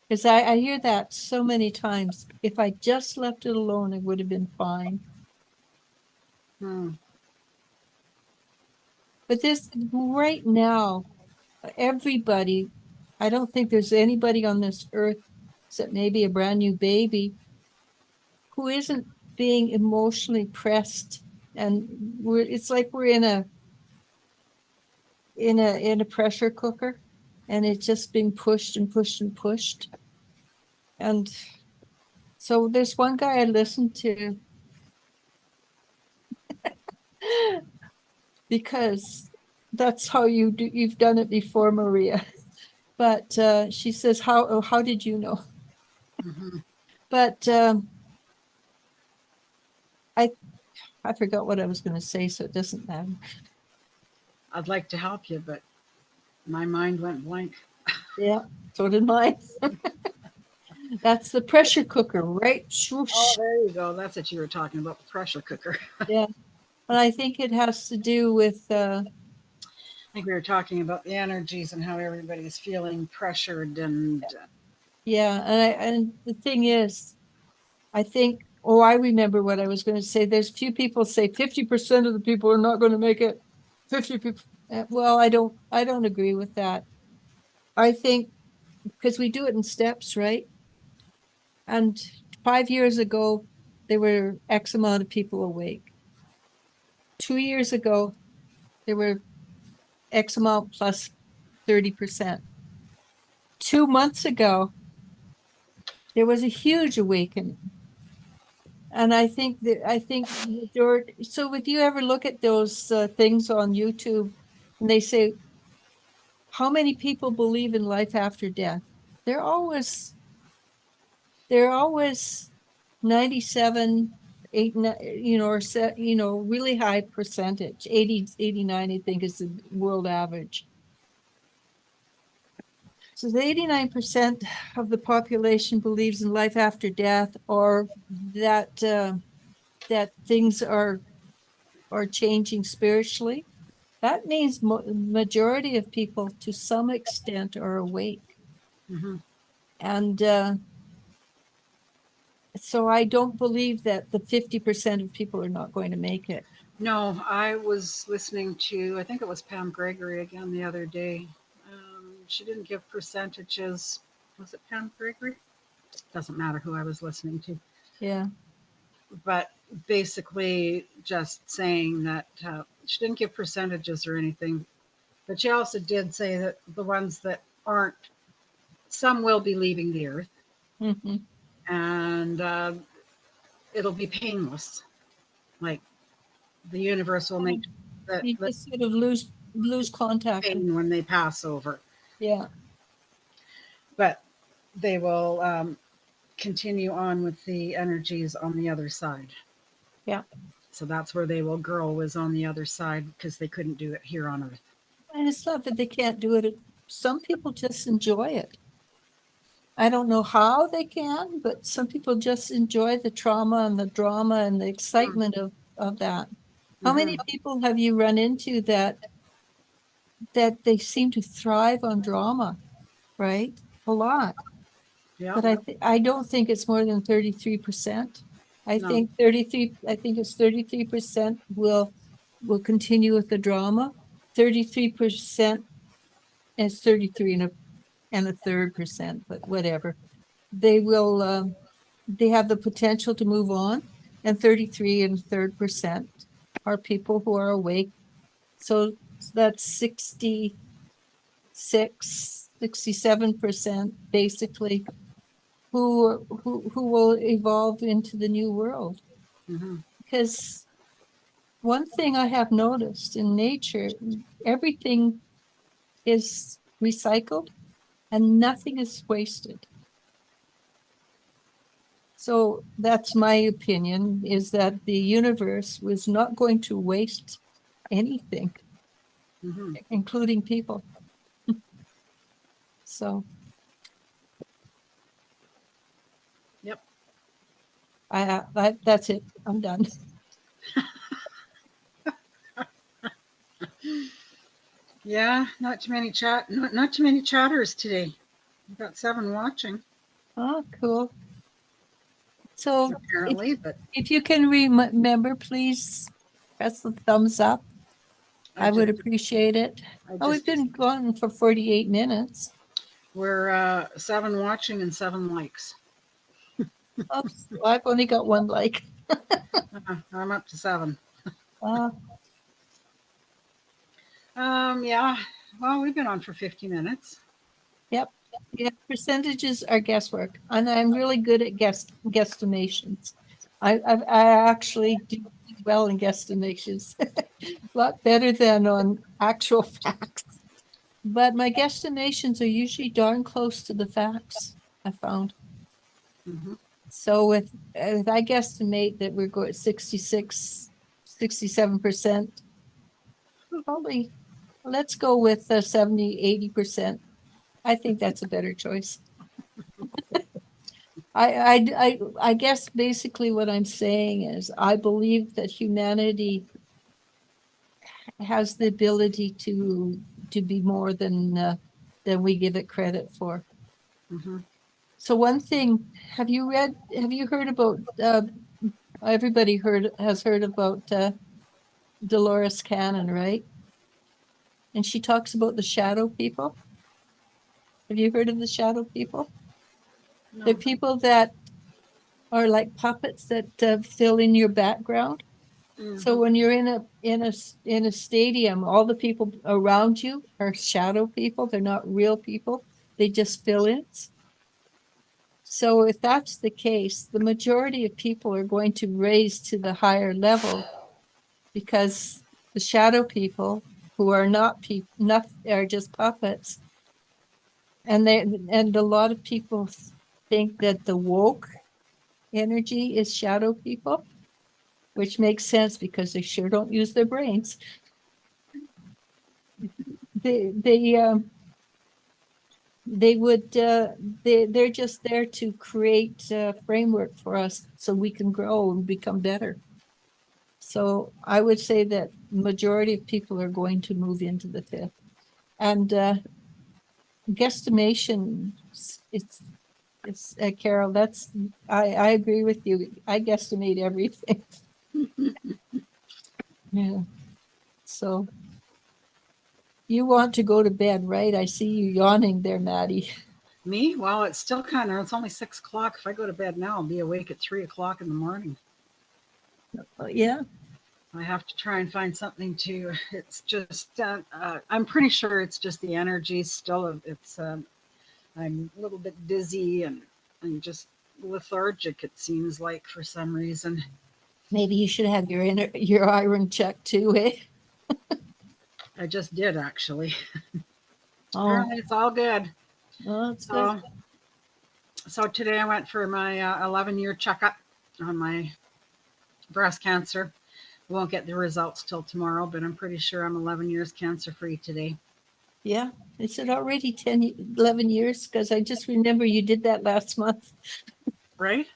Because I hear that so many times. If I just left it alone, it would have been fine. Hmm. But this right now, everybody, I don't think there's anybody on this earth, except maybe a brand new baby, who isn't being emotionally pressed. And it's like we're in a pressure cooker, and it's just being pushed and pushed and pushed. And so there's one guy I listened to because that's how you've done it before, Maria. But she says, how did you know? Mhm. But I I forgot what I was going to say, so it doesn't matter. I'd like to help you, but my mind went blank. Yeah, so did mine. That's the pressure cooker, right? Oh, Swoosh. there you go. That's what you were talking about, the pressure cooker. Yeah, but I think it has to do with I think we were talking about the energies and how everybody's feeling pressured and yeah, and the thing is, I think, oh, I remember what I was going to say. There's few people say 50% of the people are not going to make it. 50 people. Well, I don't agree with that. I think, because we do it in steps, right? And 5 years ago, there were X amount of people awake. 2 years ago, there were X amount plus 30%. 2 months ago, there was a huge awakening. And I think so would you ever look at those things on YouTube and they say, how many people believe in life after death? They're always 97, 8, or really high percentage. 80, 89, I think is the world average. So the 89% of the population believes in life after death, or that that things are changing spiritually. That means majority of people, to some extent, are awake. Mhm. And so I don't believe that the 50% of people are not going to make it. No, I was listening to, I think it was Pam Gregory again the other day. She didn't give percentages. Was it Pam Gregory? Doesn't matter who I was listening to. Yeah. But basically just saying that she didn't give percentages or anything. But she also did say that the ones that aren't, some will be leaving the earth, Mm-hmm. and it'll be painless. Like the universe will make that You just sort of lose contact. pain when they pass over, Yeah. but they will continue on with the energies on the other side. Yeah. So that's where they will grow, is on the other side, because they couldn't do it here on earth. And it's not that they can't do it. Some people just enjoy it. I don't know how they can, but some people just enjoy the trauma and the drama and the excitement of that. How many people have you run into that they seem to thrive on drama, right? A lot. Yeah. But I don't think it's more than 33%. I No. think 33, I think it's 33% will continue with the drama. 33% is 33 and a third percent, but whatever. They will they have the potential to move on, and 33 and a third percent are people who are awake. So that's 67% basically who will evolve into the new world. Mm-hmm. Because one thing I have noticed in nature, everything is recycled and nothing is wasted. So that's my opinion, is that the universe was not going to waste anything, Mm-hmm. including people. So Yep. that's it. I'm done. Yeah, not too many not too many chatters today. We've got 7 watching Oh, cool. So apparently, but if you can remember, please press the thumbs up. I would appreciate it. Oh, we've been going for 48 minutes. We're 7 watching and 7 likes. Oops, I've only got 1 like. I'm up to 7. Uh, Yeah. Well, we've been on for 50 minutes. yep. Yeah, percentages are guesswork, and I'm really good at guesstimations. I actually do well in guesstimations, a lot better than on actual facts. But my guesstimations are usually darn close to the facts, I found. Mm-hmm. So if I guesstimate that we're going 66, 67%, probably let's go with 70, 80%. I think that's a better choice. I guess basically what I'm saying is I believe that humanity has the ability to be more than we give it credit for. Mm-hmm. So one thing, have you heard about everybody has heard about Dolores Cannon, right? And she talks about the shadow people. Have you heard of the shadow people? No. They're people that are like puppets that fill in your background. So Mhm. when you're in a stadium, all the people around you are shadow people. They're not real people. They just fill in. So if that's the case, the majority of people are going to raise to the higher level because the shadow people who are not people, not are just puppets, and a lot of people think that the woke energy is shadow people, which makes sense because they sure don't use their brains. They would they're just there to create a framework for us so we can grow and become better. So I would say that majority of people are going to move into the fifth. And guesstimation, it's Carol, that's I agree with you. I guesstimate everything. Yeah. So you want to go to bed, right? I see you yawning there, Maddie. Me? Well, it's still kind of, it's only 6 o'clock. If I go to bed now, I'll be awake at 3 o'clock in the morning. Yeah. I have to try and find something to, it's just, I'm pretty sure it's just the energy still. It's, I'm a little bit dizzy and just lethargic, it seems like, for some reason. Maybe you should have your iron checked too, eh? I just did, actually. Oh, Apparently, it's all good. well, that's good. So today I went for my 11-year checkup on my breast cancer. Won't get the results till tomorrow, but I'm pretty sure I'm 11 years cancer free today. Yeah. Is it already 10, 11 years? Because I just remember you did that last month. Right?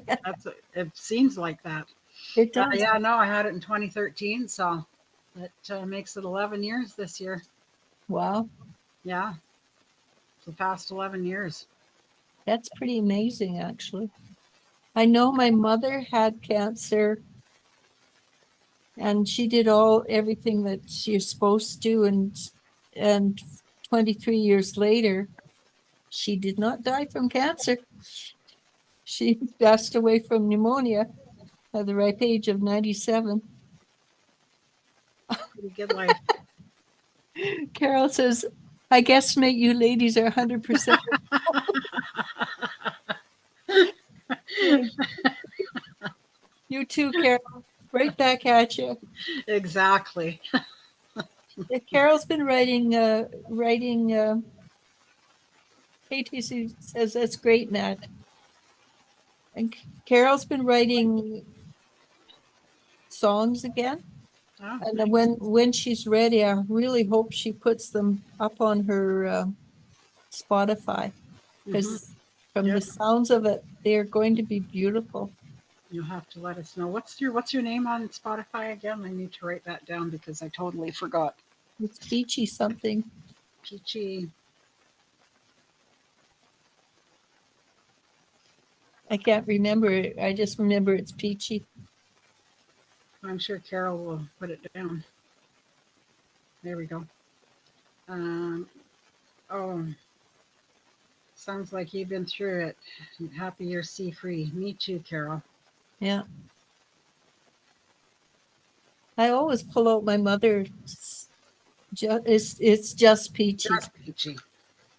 That's it. Seems like that. It does. Yeah, no, I had it in 2013, so that makes it 11 years this year. Wow. Yeah, the past 11 years. That's pretty amazing, actually. I know my mother had cancer and she did everything that you're supposed to, and 23 years later, she did not die from cancer. She passed away from pneumonia at the ripe age of 97. Pretty good life. Carol says, I guess mate, you ladies are 100%. You too, Carol. Right back at you. Exactly. Carol's been writing. KTC says that's great, Matt. And Carol's been writing songs again. Oh, And nice. then when she's ready, I really hope she puts them up on her Spotify, because from the Yep. sounds of it, they're going to be beautiful. You'll have to let us know. What's your name on Spotify again? I need to write that down because I totally forgot. It's peachy something. Peachy. I can't remember it. I just remember it's peachy. I'm sure Carol will put it down. There we go. Um, oh, sounds like you've been through it. Happy you're sea free. Me too, Carol. Yeah. I always pull out my mother. It's just peachy. Just peachy.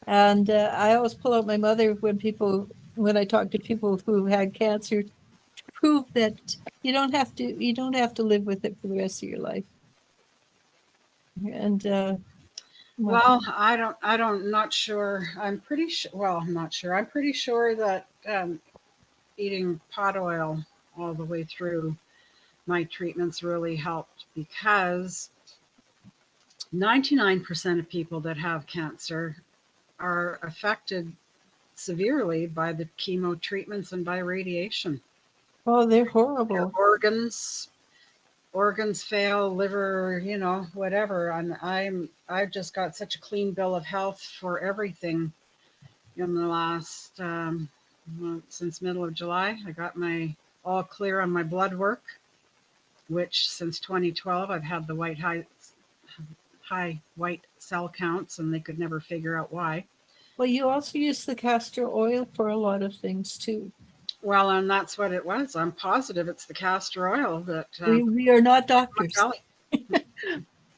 And I always pull out my mother when I talk to people who had cancer, to prove that you don't have to live with it for the rest of your life. And Well, not sure. I'm pretty sure. Well, I'm not sure. I'm pretty sure that eating pot oil all the way through my treatments really helped because 99% of people that have cancer are affected severely by the chemo treatments and by radiation. oh, they're Their horrible. organs fail, liver, whatever. And I've just got such a clean bill of health for everything in the last since middle of July. I got my all clear on my blood work, which since 2012 I've had the high white cell counts, and they could never figure out why. Well, you also use the castor oil for a lot of things too. Well, and that's what it was. I'm positive it's the castor oil that We are not my doctors, belly.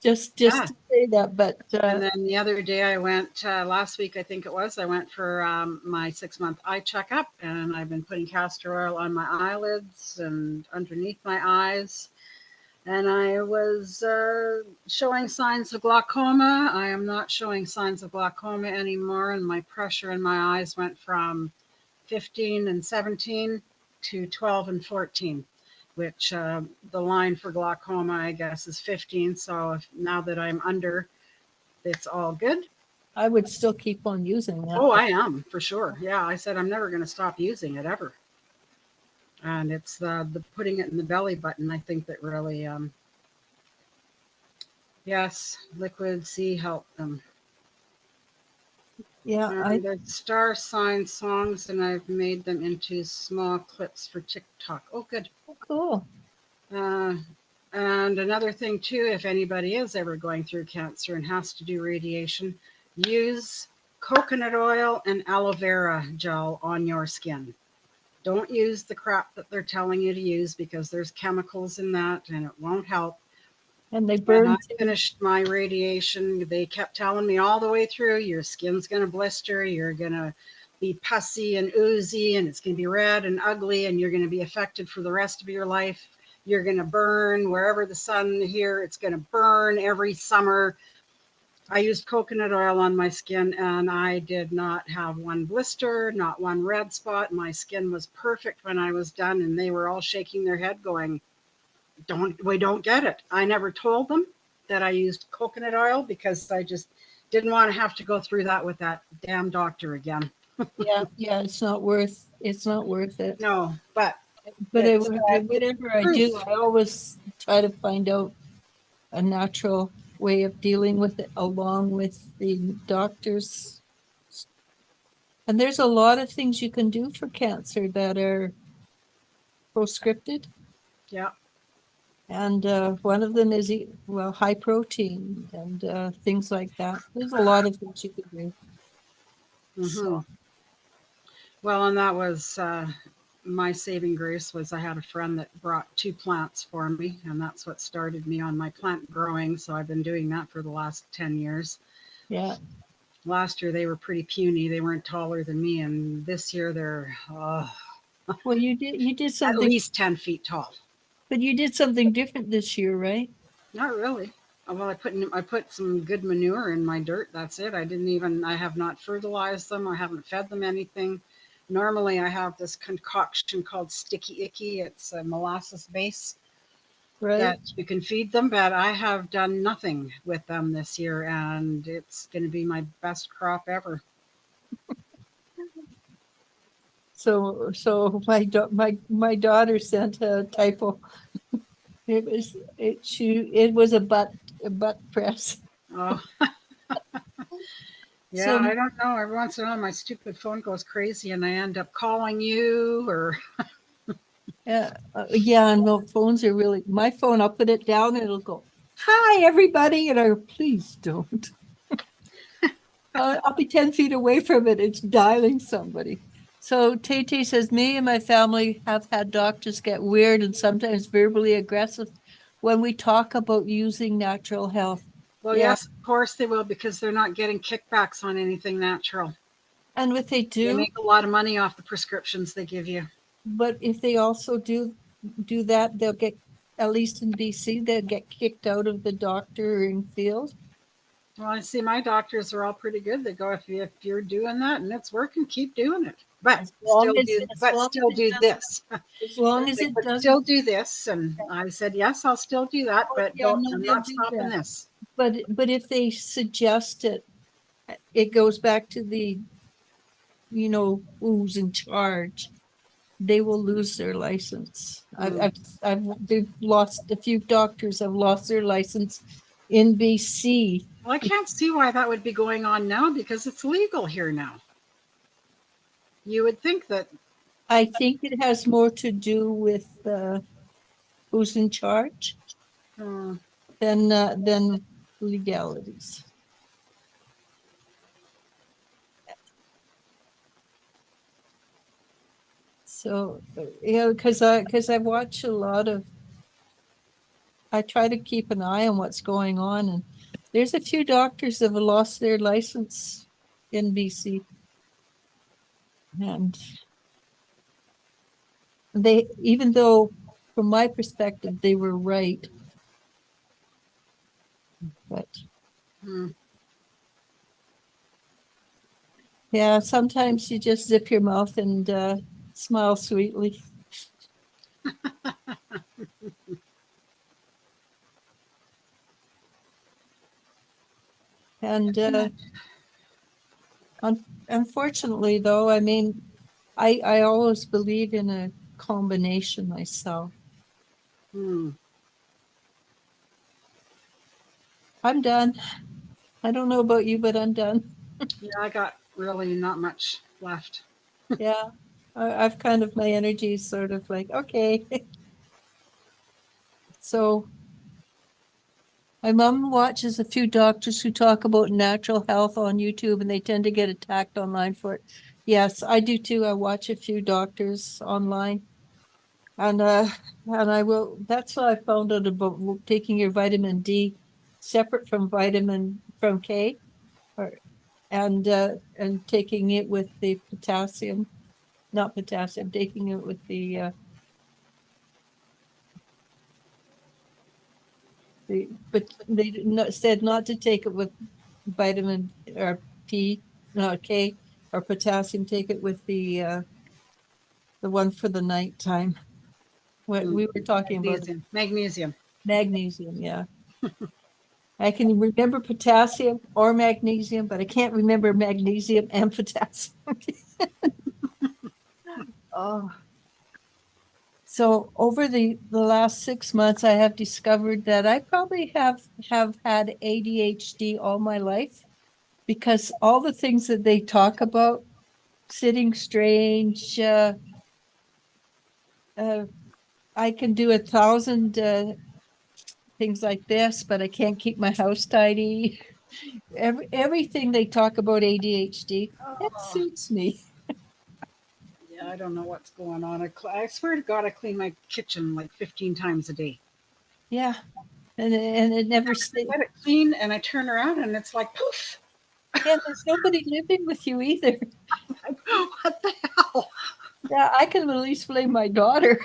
just Yeah. to say that, but And then the other day I went, last week I think it was, I went for my 6-month eye checkup, and I've been putting castor oil on my eyelids and underneath my eyes. And I was showing signs of glaucoma. I am not showing signs of glaucoma anymore, and my pressure in my eyes went from 15 and 17 to 12 and 14, which the line for glaucoma, I guess, is 15. So now that I'm under, it's all good. I would still keep on using that. Oh, I am for sure. Yeah, I said I'm never going to stop using it ever. And it's the putting it in the belly button, I think that really, yes, liquid C helped them. Yeah, They're star sign songs, and I've made them into small clips for TikTok. Oh, good. cool. Uh, and another thing too, if anybody is ever going through cancer and has to do radiation, use coconut oil and aloe vera gel on your skin. Don't use the crap that they're telling you to use, because there's chemicals in that and it won't help. And they When burn. I finished my radiation, they kept telling me all the way through, your skin's going to blister, you're going to be pussy and oozy, and it's going to be red and ugly, and you're going to be affected for the rest of your life. You're going to burn wherever the sun here, it's going to burn every summer. I used coconut oil on my skin, and I did not have one blister, not one red spot. My skin was perfect when I was done, and they were all shaking their head going, we don't get it. I never told them that I used coconut oil, because I just didn't want to have to go through that with that damn doctor again. Yeah, it's not worth it. No, but But it's whatever I proof. do, I always try to find out a natural way of dealing with it along with the doctors. And there's a lot of things you can do for cancer that are proscripted. Yeah. And one of them is high protein and things like that. There's a lot of things you can do. Mm-hmm. Well, and that was my saving grace. Was I had a friend that brought 2 plants for me, and that's what started me on my plant growing. So I've been doing that for the last 10 years. Yeah. Last year they were pretty puny. They weren't taller than me, and this year they're Well, you did at something, least 10 feet tall. but you did something different this year, right? Not really. Well, I put some good manure in my dirt. That's it. I have not fertilized them. I haven't fed them anything. Normally I have this concoction called Sticky Icky. It's a molasses base Right. that you can feed them, but I have done nothing with them this year, and it's going to be my best crop ever. So my daughter sent a typo. It was a butt press. Oh, yeah, So I don't know. Every once in a while, my stupid phone goes crazy, and I end up calling you or. yeah, and the phones are really, my phone, I'll put it down and it'll go, "Hi, everybody," and I go, "Please don't." I'll be 10 feet away from it. It's dialing somebody. So Tate says, me and my family have had doctors get weird and sometimes verbally aggressive when we talk about using natural health. Well, Yeah. yes, of course they will, because they're not getting kickbacks on anything natural. And what they They do, make a lot of money off the prescriptions they give you. but if they also do that, they'll get, at least in BC, they'll get kicked out of the doctoring field. Well, I see my doctors are all pretty good. They go, if you're doing that and it's working, keep doing it. But As long as do it this. As long as They it put, doesn't. still do this, and I said yes, I'll still do that, but Yeah, no, I'm they'll not do stopping that. this. But if they suggest it, it goes back to the, who's in charge. They will lose their license. They've lost, a few doctors have lost their license in BC. Well, I can't see why that would be going on now, because it's legal here now. You would think that. I think it has more to do with who's in charge uh, than legalities. So, because I watch a lot of, I try to keep an eye on what's going on, and there's a few doctors that have lost their license in BC. And they, even though from my perspective, they were right, but Hmm. yeah, sometimes you just zip your mouth and smile sweetly. And unfortunately, though, I mean, I always believe in a combination myself. Hmm. I'm done. I don't know about you, but I'm done. Yeah, I got really not much left. Yeah, I've kind of, my energy is sort of like, okay. So my mom watches a few doctors who talk about natural health on YouTube, and they tend to get attacked online for it. Yes, I do too. I watch a few doctors online. And I will, that's what I found out about taking your vitamin D separate from from K, or and taking it with the potassium, not potassium, taking it with but they said not to take it with vitamin or P, no K or potassium, take it with the one for the nighttime. What Hmm. we were talking about Magnesium. Magnesium. magnesium, yeah. I can remember potassium or magnesium, but I can't remember magnesium and potassium. Oh, so over the last 6 months, I have discovered that I probably have had ADHD all my life, because all the things that they talk about, sitting strange, uh, I can do 1,000 things like this, but I can't keep my house tidy. Everything they talk about ADHD, it Oh, suits me. yeah, I don't know what's going on. I swear to God, I clean my kitchen like 15 times a day. Yeah, and it never I stays. let it clean and I turn around and it's like poof. Yeah, there's nobody living with you either. Like, what the hell? Yeah, I can at least blame my daughter.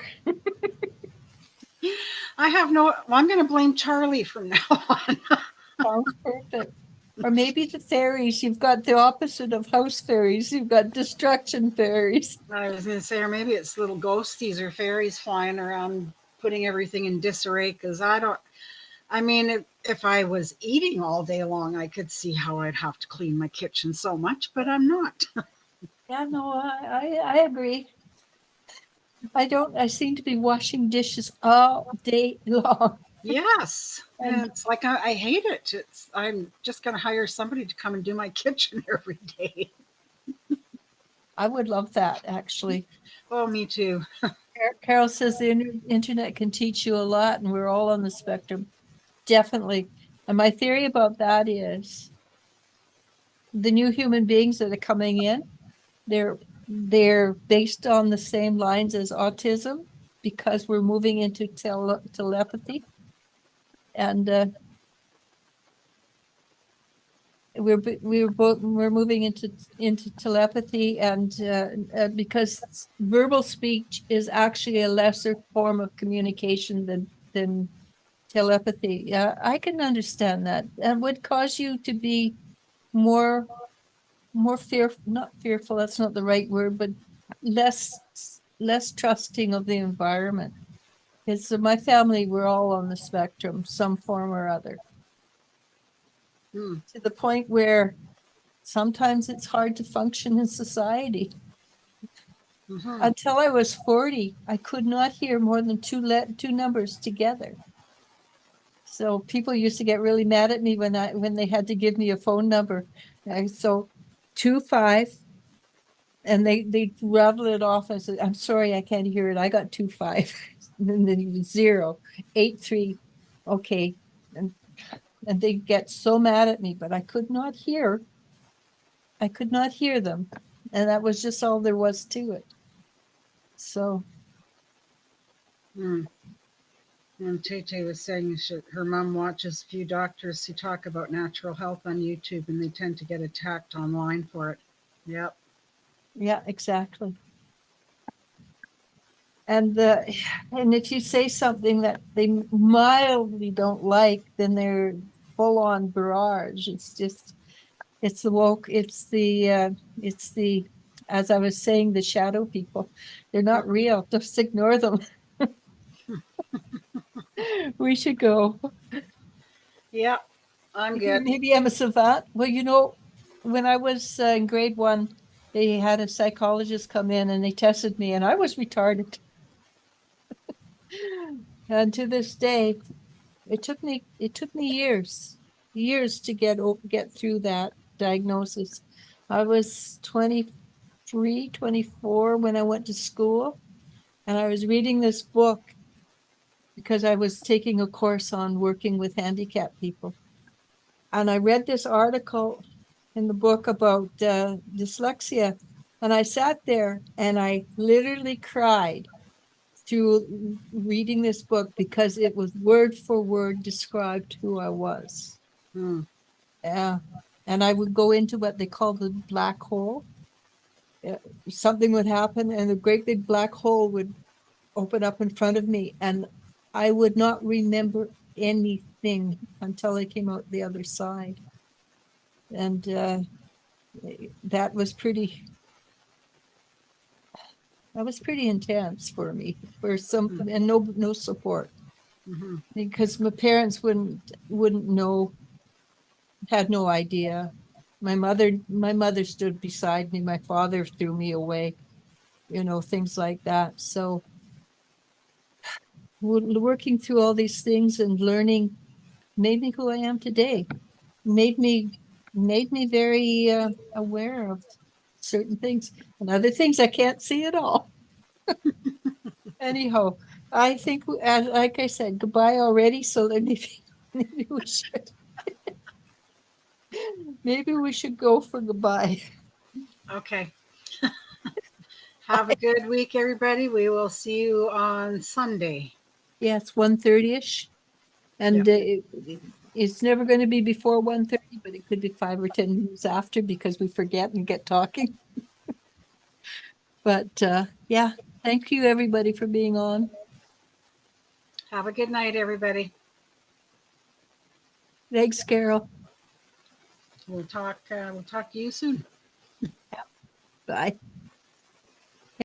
I have no. Well, I'm going to blame Charlie from now on. Sounds perfect. Or maybe the fairies. You've got the opposite of house fairies. You've got destruction fairies. I was going to say, or maybe it's little ghosties or fairies flying around, putting everything in disarray. Because I don't. I mean, if I was eating all day long, I could see how I'd have to clean my kitchen so much, but I'm not. Yeah, no, I agree. I don't, I seem to be washing dishes all day long. Yes. And And it's like I hate it. It's I'm just going to hire somebody to come and do my kitchen every day. I would love that, actually. Oh, me too. Carol says the internet can teach you a lot, and we're all on the spectrum. Definitely. And my theory about that is the new human beings that are coming in, they're they're based on the same lines as autism, because we're moving into telepathy, and we're moving into telepathy, and because verbal speech is actually a lesser form of communication than telepathy. Yeah, I can understand that, and would cause you to be more fearful, not fearful, that's not the right word, but less trusting of the environment. Because my family, we're all on the spectrum, some form or other, Hmm. to the point where sometimes it's hard to function in society. Mhm. Until I was 40, I could not hear more than two numbers together. So people used to get really mad at me when they had to give me a phone number. So 25, and they rattle it off and said, "I'm sorry, I can't hear it. I got 25." And then 0, 8, 3. Okay. And they get so mad at me, but I could not hear. I could not hear them. And that was just all there was to it. So, Mm. And Tay was saying her mom watches a few doctors who talk about natural health on YouTube, and they tend to get attacked online for it. Yep. yeah, exactly. And if you say something that they mildly don't like, then they're full on barrage. It's the woke, it's the, as I was saying, the shadow people. They're not real. Just ignore them. We should go. Yep. I'm good. Maybe I'm a savant. Well, when I was in grade 1, they had a psychologist come in and they tested me, and I was retarded. And to this day, it took me years to get through that diagnosis. I was 23, 24 when I went to school, and I was reading this book because I was taking a course on working with handicapped people. And I read this article in the book about dyslexia, and I sat there and I literally cried through reading this book because it was word for word described who I was. Mm. Yeah. And I would go into what they call the black hole. Something would happen and a great big black hole would open up in front of me, and I would not remember anything until I came out the other side. And that was pretty intense for me, and no support, Mm-hmm. because my parents wouldn't know, had no idea. My mother stood beside me. My father threw me away, things like that. So working through all these things and learning made me who I am today. Made me very aware of certain things, and other things I can't see at all. Anyhow, I think, as like I said, goodbye already. So then maybe we should go for goodbye. Okay. Have a good week, everybody. We will see you on Sunday. Yeah, it's 1:30ish, and it's never going to be before 1:30, but it could be 5 or 10 minutes after because we forget and get talking. But yeah, thank you everybody for being on. Have a good night, everybody. Thanks, Carol. We'll talk to you soon. Bye.